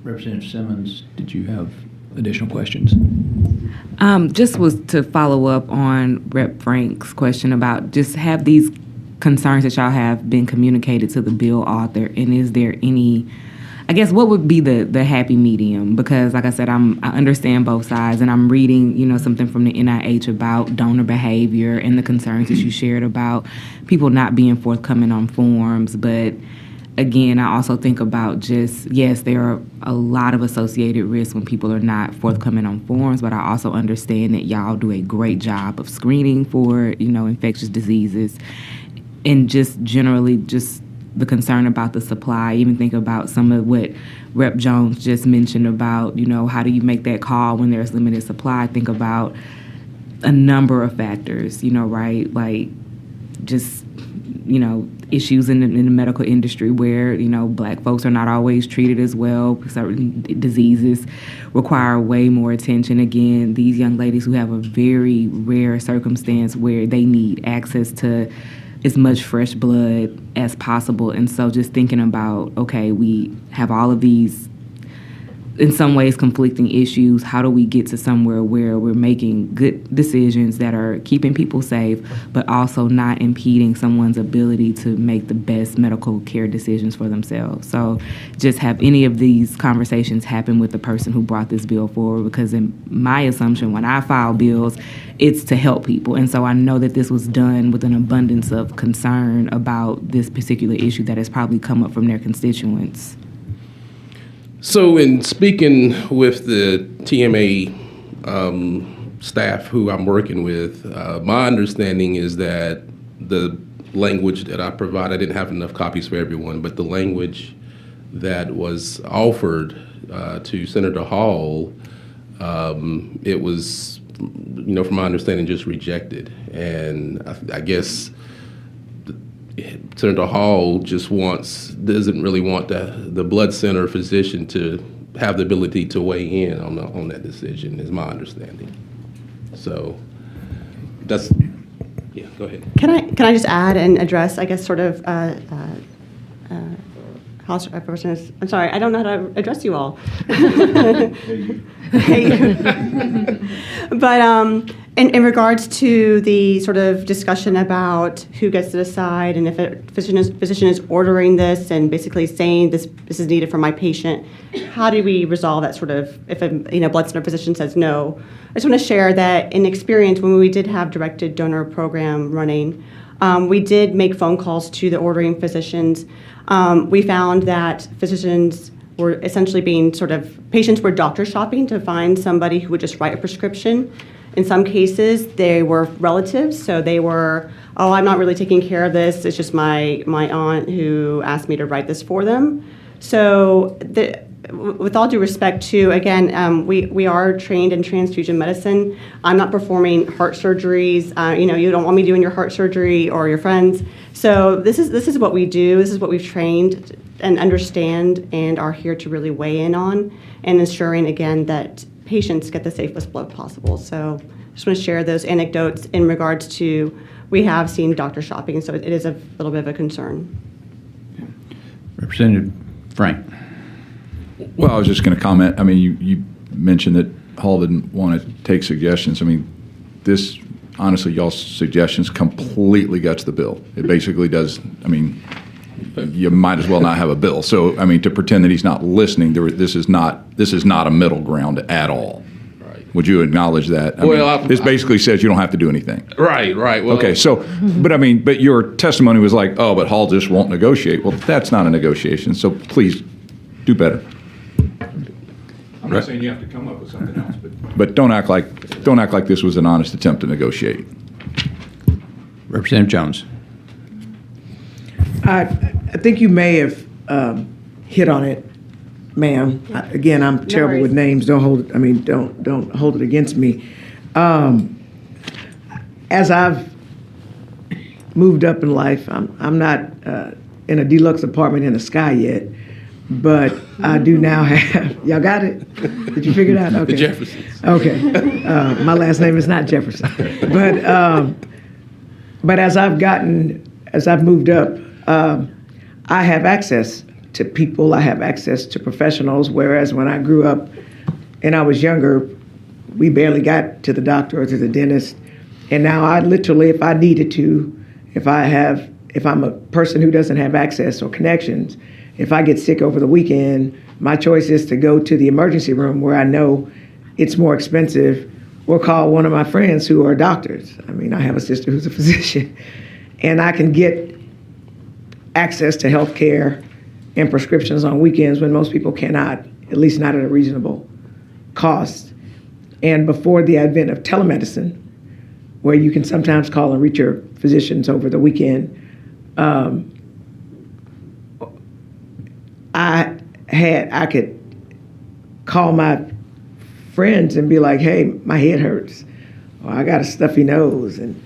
Representative Simmons, did you have additional questions? Just was to follow up on Rep. Frank's question about, just have these concerns that y'all have been communicated to the bill author, and is there any, I guess, what would be the happy medium? Because like I said, I understand both sides, and I'm reading, something from the NIH about donor behavior and the concerns that you shared about people not being forthcoming on forms, but again, I also think about just, yes, there are a lot of associated risks when people are not forthcoming on forms, but I also understand that y'all do a great job of screening for, infectious diseases, and just generally just the concern about the supply. Even think about some of what Rep. Jones just mentioned about, how do you make that call when there's limited supply? Think about a number of factors, right? Like just, issues in the medical industry where, Black folks are not always treated as well. Certain diseases require way more attention. Again, these young ladies who have a very rare circumstance where they need access to as much fresh blood as possible. And so just thinking about, okay, we have all of these, in some ways, conflicting issues. How do we get to somewhere where we're making good decisions that are keeping people safe, but also not impeding someone's ability to make the best medical care decisions for themselves? So just have any of these conversations happen with the person who brought this bill forward, because in my assumption, when I file bills, it's to help people. And so I know that this was done with an abundance of concern about this particular issue that has probably come up from their constituents. So in speaking with the TMA staff who I'm working with, my understanding is that the language that I provide, I didn't have enough copies for everyone, but the language that was offered to Senator Hall, it was, from my understanding, just rejected. And I guess Senator Hall just doesn't really want the blood center physician to have the ability to weigh in on that decision, is my understanding. So that's, yeah, go ahead. Can I just add and address, I guess, sort of House Representatives? I'm sorry, I don't know how to address you all. But in regards to the sort of discussion about who gets to decide, and if a physician is ordering this and basically saying this is needed for my patient, how do we resolve that sort of, if a blood center physician says no? I just want to share that in experience, when we did have directed donor program running, we did make phone calls to the ordering physicians. We found that physicians were essentially patients were doctor shopping to find somebody who would just write a prescription. In some cases, they were relatives, so they were, I'm not really taking care of this, it's just my aunt who asked me to write this for them. So with all due respect to, again, we are trained in transfusion medicine. I'm not performing heart surgeries. You don't want me doing your heart surgery or your friends. So this is what we do. This is what we've trained and understand and are here to really weigh in on, and ensuring, again, that patients get the safest blood possible. So I just want to share those anecdotes in regards to, we have seen doctor shopping, so it is a little bit of a concern. Representative Frank. Well, I was just going to comment. I mean, you mentioned that Hall didn't want to take suggestions. I mean, this, honestly, y'all's suggestions completely guts the bill. It basically does, I mean, you might as well not have a bill. So, I mean, to pretend that he's not listening, this is not a middle ground at all. Right. Would you acknowledge that? This basically says you don't have to do anything. Right. Well, okay, so, but your testimony was like, oh, but Hall just won't negotiate. Well, that's not a negotiation, so please do better. I'm not saying you have to come up with something else, but don't act like this was an honest attempt to negotiate. Representative Jones. I think you may have hit on it, ma'am. Again, I'm terrible with names. Don't hold it against me. As I've moved up in life, I'm not in a deluxe apartment in the sky yet, but I do now have. Y'all got it? Did you figure it out? Okay. The Jeffersons. Okay. My last name is not Jefferson, but as I've moved up. I have access to people, I have access to professionals, whereas when I grew up and I was younger, we barely got to the doctor or to the dentist. And now I literally, if I needed to, if I'm a person who doesn't have access or connections, if I get sick over the weekend, my choice is to go to the emergency room where I know it's more expensive, or call one of my friends who are doctors. I mean, I have a sister who's a physician, and I can get access to health care and prescriptions on weekends when most people cannot, at least not at a reasonable cost. And before the advent of telemedicine, where you can sometimes call and reach your physicians over the weekend, I could call my friends and be like, hey, my head hurts, or I got a stuffy nose, and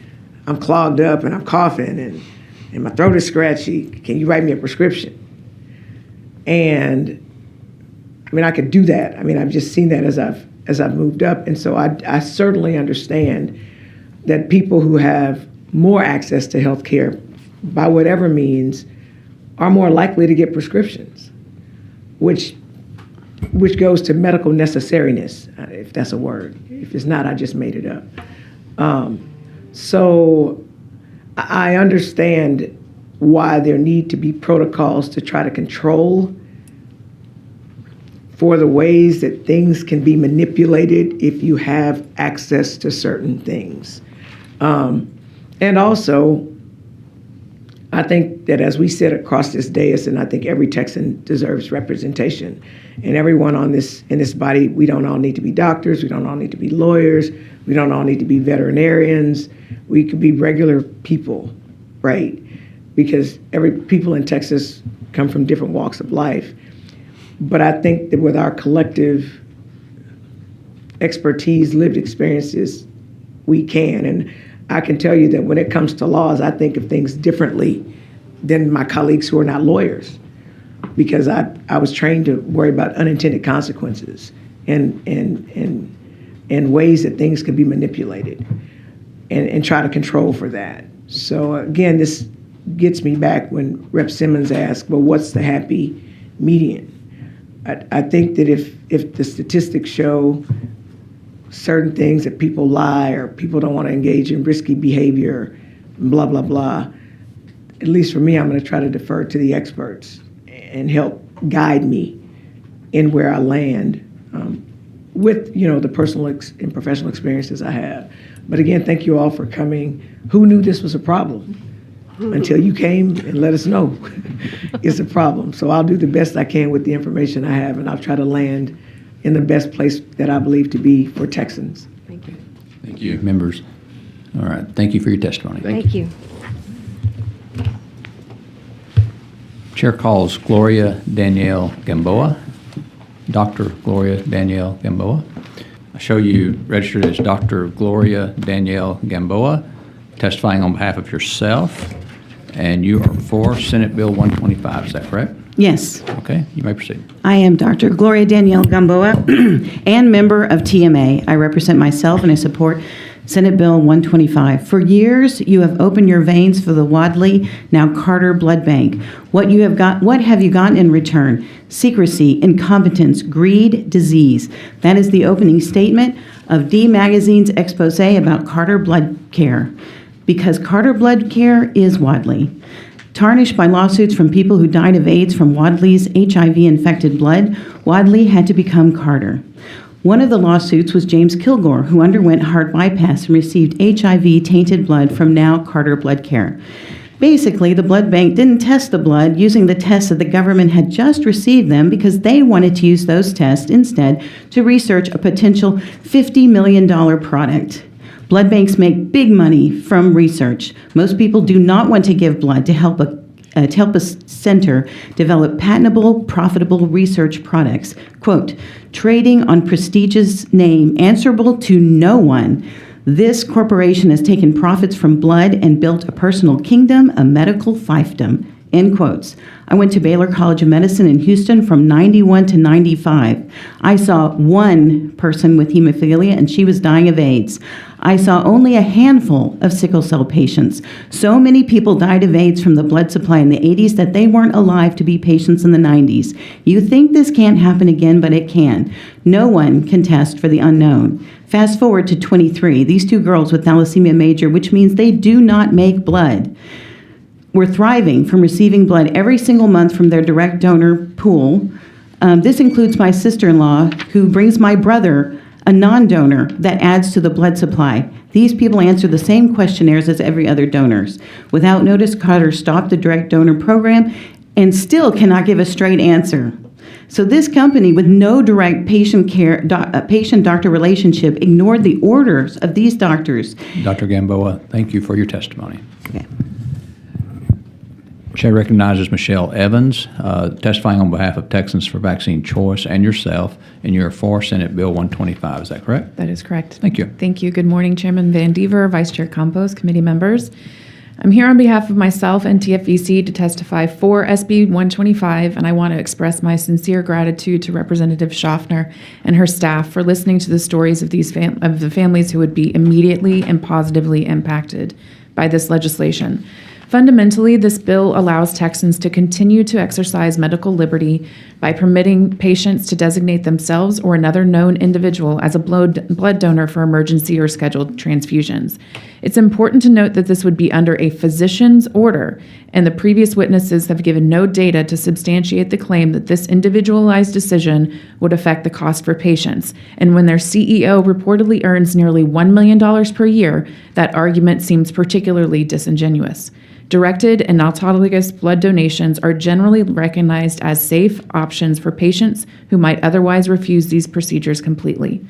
I'm clogged up, and I'm coughing, and my throat is scratchy. Can you write me a prescription? And I mean, I could do that. I mean, I've just seen that as I've moved up, and so I certainly understand that people who have more access to health care, by whatever means, are more likely to get prescriptions, which goes to medical necessariness, if that's a word. If it's not, I just made it up. So I understand why there need to be protocols to try to control for the ways that things can be manipulated if you have access to certain things. And also, I think that as we sit across this dais, and I think every Texan deserves representation, and everyone in this body, we don't all need to be doctors, we don't all need to be lawyers, we don't all need to be veterinarians, we could be regular people, right? Because people in Texas come from different walks of life. But I think that with our collective expertise, lived experiences, we can. And I can tell you that when it comes to laws, I think of things differently than my colleagues who are not lawyers, because I was trained to worry about unintended consequences and ways that things could be manipulated and try to control for that. So again, this gets me back when Rep. Simmons asked, well, what's the happy median? I think that if the statistics show certain things that people lie or people don't want to engage in risky behavior, blah, blah, blah, at least for me, I'm going to try to defer to the experts and help guide me in where I land with, the personal and professional experiences I have. But again, thank you all for coming. Who knew this was a problem? Until you came and let us know it's a problem. So I'll do the best I can with the information I have, and I'll try to land in the best place that I believe to be for Texans. Thank you. Thank you. Members, all right, thank you for your testimony. Thank you. Chair calls Gloria Danielle Gamboa. Dr. Gloria Danielle Gamboa. I show you registered as Dr. Gloria Danielle Gamboa, testifying on behalf of yourself, and you are for Senate Bill 125, is that correct? Yes, Okay, you may proceed. I am Dr. Gloria Danielle Gamboa and member of TMA. I represent myself and I support Senate Bill 125. For years, you have opened your veins for the Wadley, now Carter Blood Bank. What have you gotten in return? Secrecy, incompetence, greed, disease. That is the opening statement of D Magazine's expose about Carter Blood Care. Because Carter Blood Care is Wadley. Tarnished by lawsuits from people who died of AIDS from Wadley's HIV-infected blood, Wadley had to become Carter. One of the lawsuits was James Kilgore, who underwent heart bypass and received HIV-tainted blood from now Carter Blood Care. Basically, the blood bank didn't test the blood using the tests that the government had just received them because they wanted to use those tests instead to research a potential $50 million product. Blood banks make big money from research. Most people do not want to give blood to help a center develop patentable, profitable research products. Quote, trading on prestigious name, answerable to no one. This corporation has taken profits from blood and built a personal kingdom, a medical fiefdom. End quotes. I went to Baylor College of Medicine in Houston from 91 to 95. I saw one person with hemophilia and she was dying of AIDS. I saw only a handful of sickle cell patients. So many people died of AIDS from the blood supply in the 80s that they weren't alive to be patients in the 90s. You think this can't happen again, but it can. No one can test for the unknown. Fast forward to 23, these two girls with thalassemia major, which means they do not make blood, were thriving from receiving blood every single month from their direct donor pool. This includes my sister-in-law, who brings my brother, a non-donor, that adds to the blood supply. These people answer the same questionnaires as every other donors. Without notice, Carter stopped the direct donor program and still cannot give a straight answer. So this company with no direct patient-doctor relationship ignored the orders of these doctors. Dr. Gamboa, thank you for your testimony. Okay. Chair recognizes Michelle Evans, testifying on behalf of Texans for Vaccine Choice and yourself, and you're for Senate Bill 125. Is that correct? That is correct. Thank you. Thank you. Good morning, Chairman Van Dever, Vice Chair Campos, committee members. I'm here on behalf of myself and TFVC to testify for SB 125, and I want to express my sincere gratitude to Representative Schaffner and her staff for listening to the stories of of the families who would be immediately and positively impacted by this legislation. Fundamentally, this bill allows Texans to continue to exercise medical liberty by permitting patients to designate themselves or another known individual as a blood donor for emergency or scheduled transfusions. It's important to note that this would be under a physician's order, and the previous witnesses have given no data to substantiate the claim that this individualized decision would affect the cost for patients. And when their CEO reportedly earns nearly $1 million per year, that argument seems particularly disingenuous. Directed and autologous blood donations are generally recognized as safe options for patients who might otherwise refuse these procedures completely.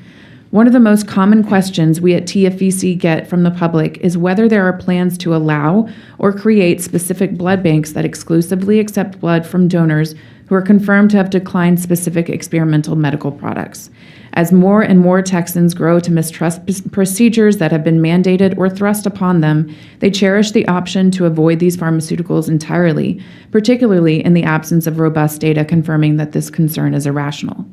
One of the most common questions we at TFVC get from the public is whether there are plans to allow or create specific blood banks that exclusively accept blood from donors who are confirmed to have declined specific experimental medical products. As more and more Texans grow to mistrust procedures that have been mandated or thrust upon them, they cherish the option to avoid these pharmaceuticals entirely, particularly in the absence of robust data confirming that this concern is irrational.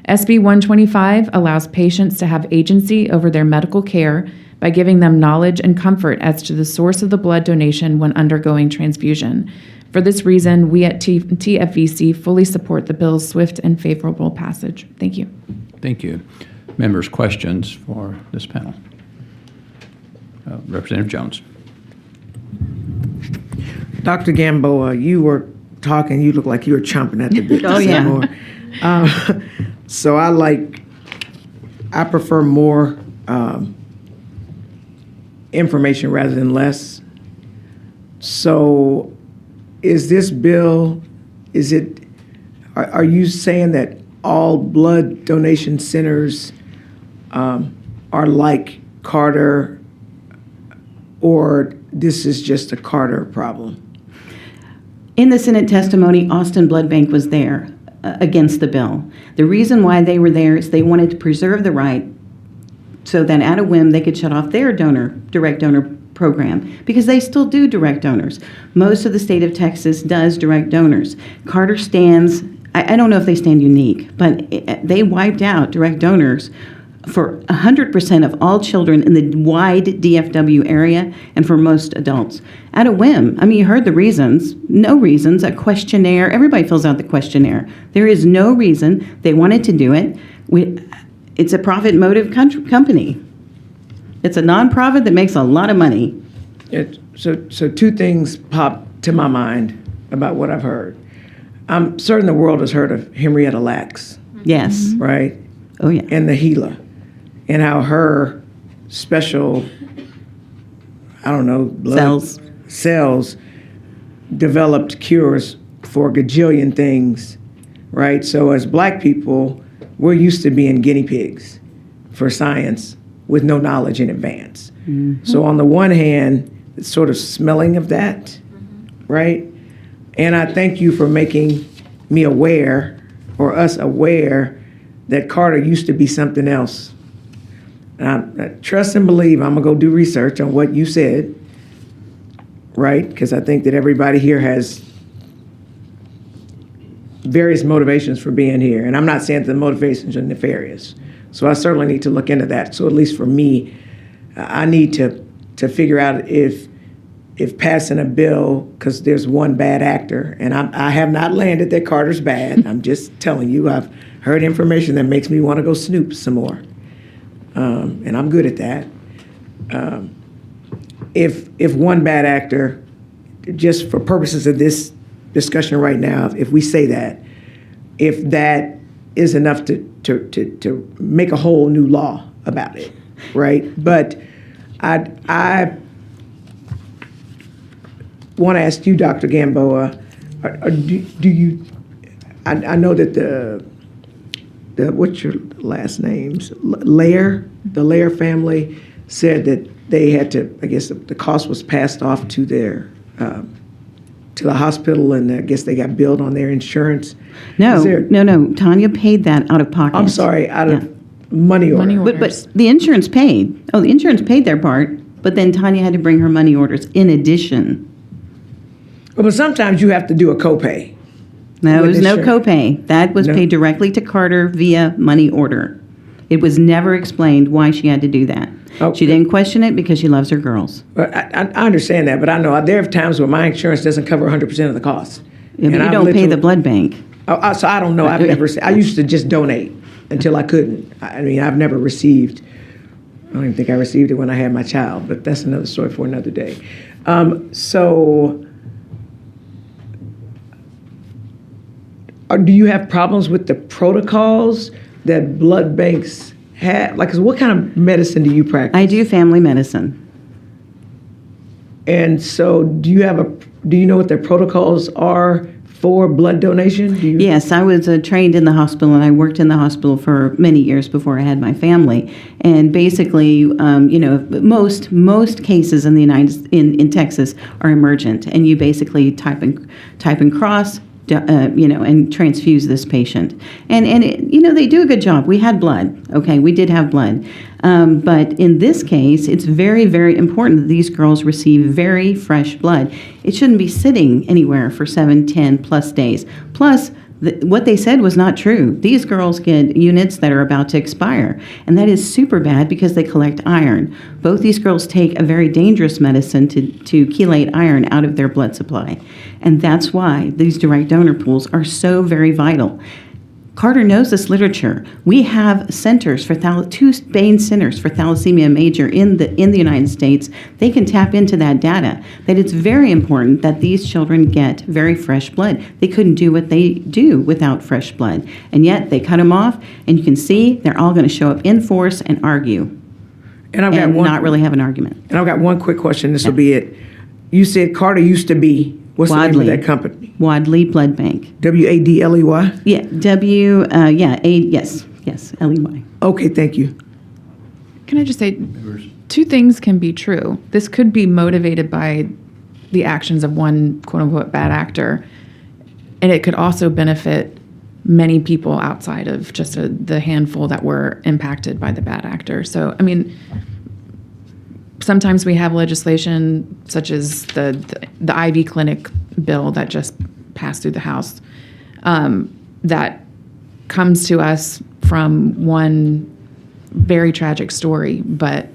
SB 125 allows patients to have agency over their medical care by giving them knowledge and comfort as to the source of the blood donation when undergoing transfusion. For this reason, we at TFVC fully support the bill's swift and favorable passage. Thank you. Thank you. Members, questions for this panel? Representative Jones. Dr. Gamboa, you were talking, you look like you were chomping at the bit to say more. So I prefer more information rather than less. So is this bill, are you saying that all blood donation centers are like Carter, or this is just a Carter problem? In the Senate testimony, Austin Blood Bank was there against the bill. The reason why they were there is they wanted to preserve the right so that at a whim they could shut off their direct donor program, because they still do direct donors. Most of the state of Texas does direct donors. Carter stands, I don't know if they stand unique, but they wiped out direct donors for 100% of all children in the wide DFW area and for most adults. At a whim. I mean, you heard the reasons. No reasons. A questionnaire. Everybody fills out the questionnaire. There is no reason. They wanted to do it. It's a profit motive company. It's a nonprofit that makes a lot of money. So two things pop to my mind about what I've heard. I'm certain the world has heard of Henrietta Lacks. Yes. Right? Oh, yeah. And the Gila. And how her special, I don't know, blood cells developed cures for a gajillion things, right? So as black people, we're used to being guinea pigs for science with no knowledge in advance. Mm-hmm. So on the one hand, it's sort of smelling of that, right? And I thank you for making me aware, or us aware, that Carter used to be something else. And I trust and believe I'm going to go do research on what you said, right? Because I think that everybody here has various motivations for being here. And I'm not saying that the motivations are nefarious. So I certainly need to look into that. So at least for me, I need to figure out if passing a bill, because there's one bad actor, and I have not landed that Carter's bad. I'm just telling you, I've heard information that makes me want to go snoop some more. And I'm good at that. If one bad actor, just for purposes of this discussion right now, if we say that, if that is enough to make a whole new law about it, right? But I want to ask you, Dr. Gamboa, Do you, I know that the what's your last names? Lair, the Lair family said that they had to, I guess the cost was passed off to their, to the hospital, and I guess they got billed on their insurance. No, Is there- no. Tanya paid that out of pocket. I'm sorry, out of money order. But the insurance paid. Oh, the insurance paid their part, but then Tanya had to bring her money orders in addition. But sometimes you have to do a copay. No, there with was no insurance. copay. That was No. paid directly to Carter via money order. It was never explained why she had to do that. She didn't question it because she loves her girls. But I understand that, but I know there are times where my insurance doesn't cover 100% of the cost. Yeah, but And you I've don't pay the literally- blood bank. So I don't know. I've never. I used to just donate until I couldn't. I mean, I've never received. I don't even think I received it when I had my child, but that's another story for another day. Do you have problems with the protocols that blood banks have? Like, 'cause what kind of medicine do you practice? I do family medicine. And so, do you know what their protocols are for blood donation? Do you? Yes, I was trained in the hospital, and I worked in the hospital for many years before I had my family. And basically, most cases in the in Texas are emergent, and you basically type and cross. And transfuse this patient. And they do a good job. We had blood. Okay, we did have blood. But in this case, it's very, very important that these girls receive very fresh blood. It shouldn't be sitting anywhere for 7, 10 plus days. Plus, what they said was not true. These girls get units that are about to expire, and that is super bad because they collect iron. Both these girls take a very dangerous medicine to chelate iron out of their blood supply, and that's why these direct donor pools are so very vital. Carter knows this literature. We have centers for two main centers for thalassemia major in the United States. They can tap into that data. That it's very important that these children get very fresh blood. They couldn't do what they do without fresh blood, and yet they cut them off. And you can see they're all going to show up in force and argue, And I've got one. not really have an argument. And I've got one quick question. This will be it. You said Carter used to be. What's the name Wadley. of that company? Wadley Blood Bank. WADLEY? Yeah, yes, LEY. Okay, thank you. Can I just say, two things can be true. This could be motivated by the actions of one quote unquote bad actor, and it could also benefit many people outside of just the handful that were impacted by the bad actor. So, I mean, sometimes we have legislation such as the IV clinic bill that just passed through the House that comes to us from one very tragic story, but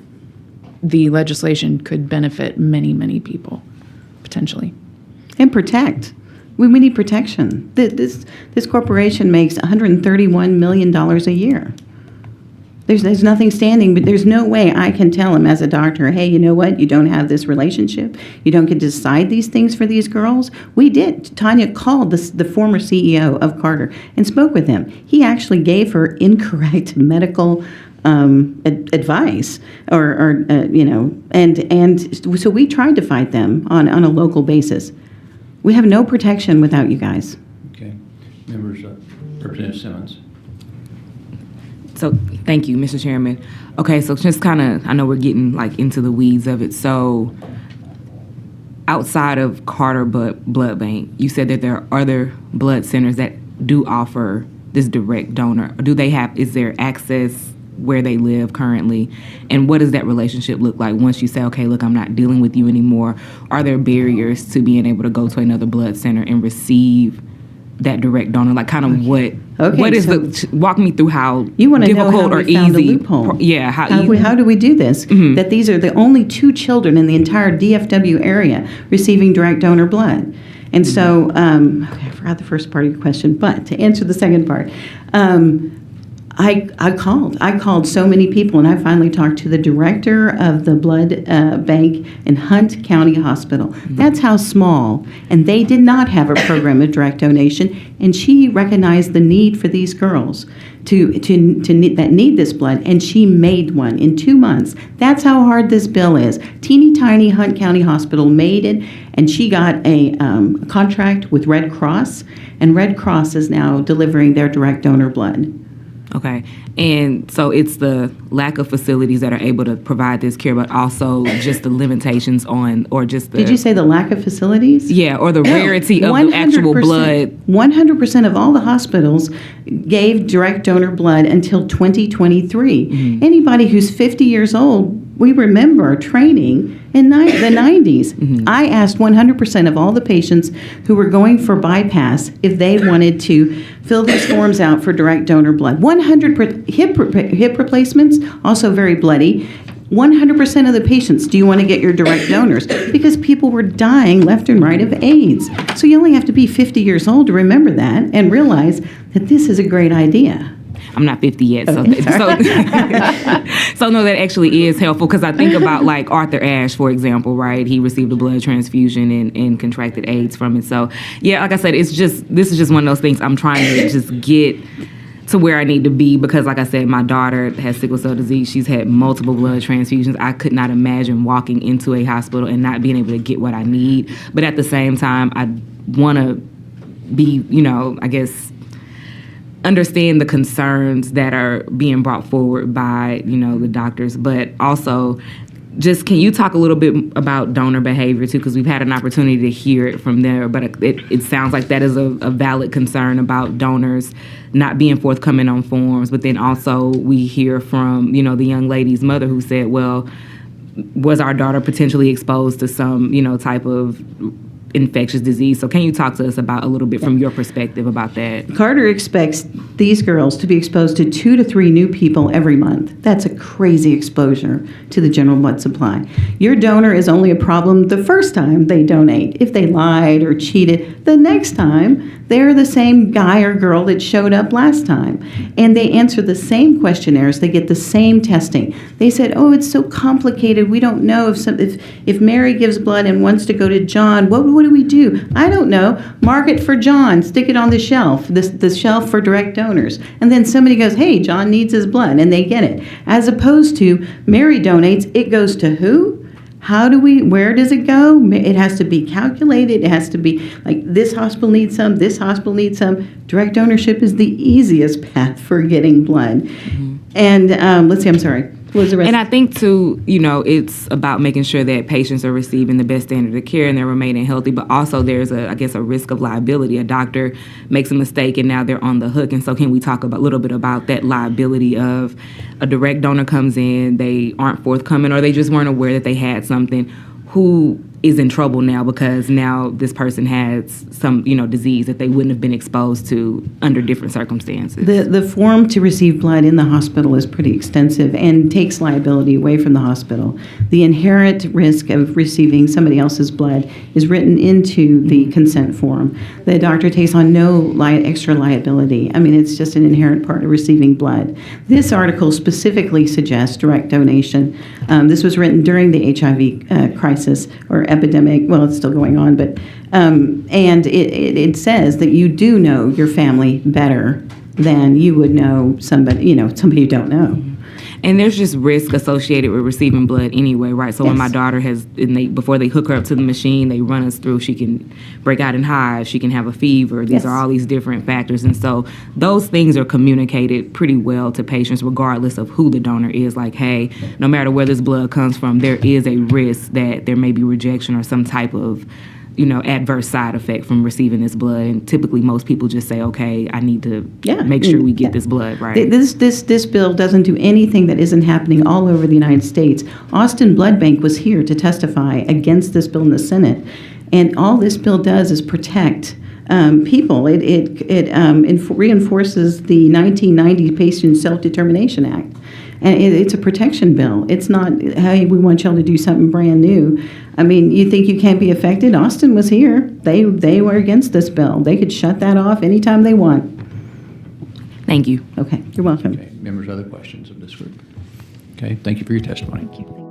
the legislation could benefit many, many people, potentially. And protect. We need protection. This corporation makes $131 million a year. There's nothing standing, but there's no way I can tell him as a doctor, hey, you know what? You don't have this relationship. You don't get to decide these things for these girls. We did. Tanya called the former CEO of Carter and spoke with him. He actually gave her incorrect medical advice, and so we tried to fight them on a local basis. We have no protection without you guys. Okay. Members, Representative Simmons. So, thank you, Mr. Chairman. Okay, so just kind of, I know we're getting like into the weeds of it. So, outside of Carter Blood Bank, you said that there are other blood centers that do offer this direct donor. Is there access where they live currently? And what does that relationship look like once you say, okay, look, I'm not dealing with you anymore? Are there barriers to being able to go to another blood center and receive that direct donor? Like, kind of what is walk me through how you want to know difficult how or we found a easy. loophole. Yeah, How do we do this? Mm-hmm. That these are the only 2 children in the entire DFW area receiving direct donor blood. And so, I forgot the first part of your question, but to answer the second part, I called so many people, and I finally talked to the director of the blood bank in Hunt County Hospital. That's how small, and they did not have a program of direct donation, and she recognized the need for these girls that need this blood, and she made one in 2 months. That's how hard this bill is. Teeny tiny Hunt County Hospital made it, and she got a contract with Red Cross, and Red Cross is now delivering their direct donor blood. Okay. And so it's the lack of facilities that are able to provide this care, but also just the limitations on, or just the... Did you say the lack of facilities? Yeah, or the rarity of the actual blood. 100% of all the hospitals gave direct donor blood until 2023. Anybody who's 50 years old, we remember training in the 90s. I asked 100% of all the patients who were going for bypass if they wanted to fill these forms out for direct donor blood. 100% hip replacements, also very bloody. 100% of the patients, do you want to get your direct donors? Because people were dying left and right of AIDS. So you only have to be 50 years old to remember that and realize that this is a great idea. I'm not 50 yet, so Okay, so no, that actually is helpful, because I think about like Arthur Ashe, for example, right? He received a blood transfusion and contracted AIDS from it. So yeah, like I said, this is just one of those things I'm trying to just get to where I need to be, because like I said, my daughter has sickle cell disease. She's had multiple blood transfusions. I could not imagine walking into a hospital and not being able to get what I need. But at the same time, I want to be, I guess, understand the concerns that are being brought forward by, the doctors, but also just, can you talk a little bit about donor behavior too? Because we've had an opportunity to hear it from there, but it sounds like that is a valid concern about donors not being forthcoming on forms. But then also we hear from, the young lady's mother who said, well, was our daughter potentially exposed to some, type of infectious disease? So can you talk to us about a little bit from your perspective about that? Carter expects these girls to be exposed to 2 to 3 new people every month. That's a crazy exposure to the general blood supply. Your donor is only a problem the first time they donate. If they lied or cheated, the next time they're the same guy or girl that showed up last time. And they answer the same questionnaires. They get the same testing. They said, oh, it's so complicated. We don't know if Mary gives blood and wants to go to John, what do we do? I don't know. Mark it for John. Stick it on the shelf, the shelf for direct donors. And then somebody goes, hey, John needs his blood, and they get it. As opposed to Mary donates, it goes to who? Where does it go? It has to be calculated. It has to be like, this hospital needs some, this hospital needs some. Direct donorship is the easiest path for getting blood. And let's see, I'm sorry. What was the rest? And I think too, it's about making sure that patients are receiving the best standard of care and they're remaining healthy, but also there's a risk of liability. A doctor makes a mistake and now they're on the hook. And so can we talk a little bit about that liability of a direct donor comes in, they aren't forthcoming, or they just weren't aware that they had something, who is in trouble now because now this person has some, disease that they wouldn't have been exposed to under different circumstances. The form to receive blood in the hospital is pretty extensive and takes liability away from the hospital. The inherent risk of receiving somebody else's blood is written into the consent form. The doctor takes on no extra liability. I mean, it's just an inherent part of receiving blood. This article specifically suggests direct donation. This was written during the HIV crisis or epidemic. Well, it's still going on, but and it says that you do know your family better than you would know somebody, somebody you don't know. And there's just risk associated with receiving blood anyway, right? So Yes. when my daughter before they hook her up to the machine, they run us through, she can break out in hives, she can have a fever. These Yes. are all these different factors. And so those things are communicated pretty well to patients regardless of who the donor is. Like, hey, no matter where this blood comes from, there is a risk that there may be rejection or some type of adverse side effect from receiving this blood. And typically most people just say, okay, I need to make sure we get this blood, right? This bill doesn't do anything that isn't happening all over the United States. Austin Blood Bank was here to testify against this bill in the Senate. And all this bill does is protect people. It reinforces the 1990 Patient Self-Determination Act. And it's a protection bill. It's not, hey, we want y'all to do something brand new. I mean, you think you can't be affected? Austin was here. They were against this bill. They could shut that off anytime they want. Thank you. Okay, you're welcome. Okay, members, other questions of this group? Okay, thank you for your testimony. Thank you.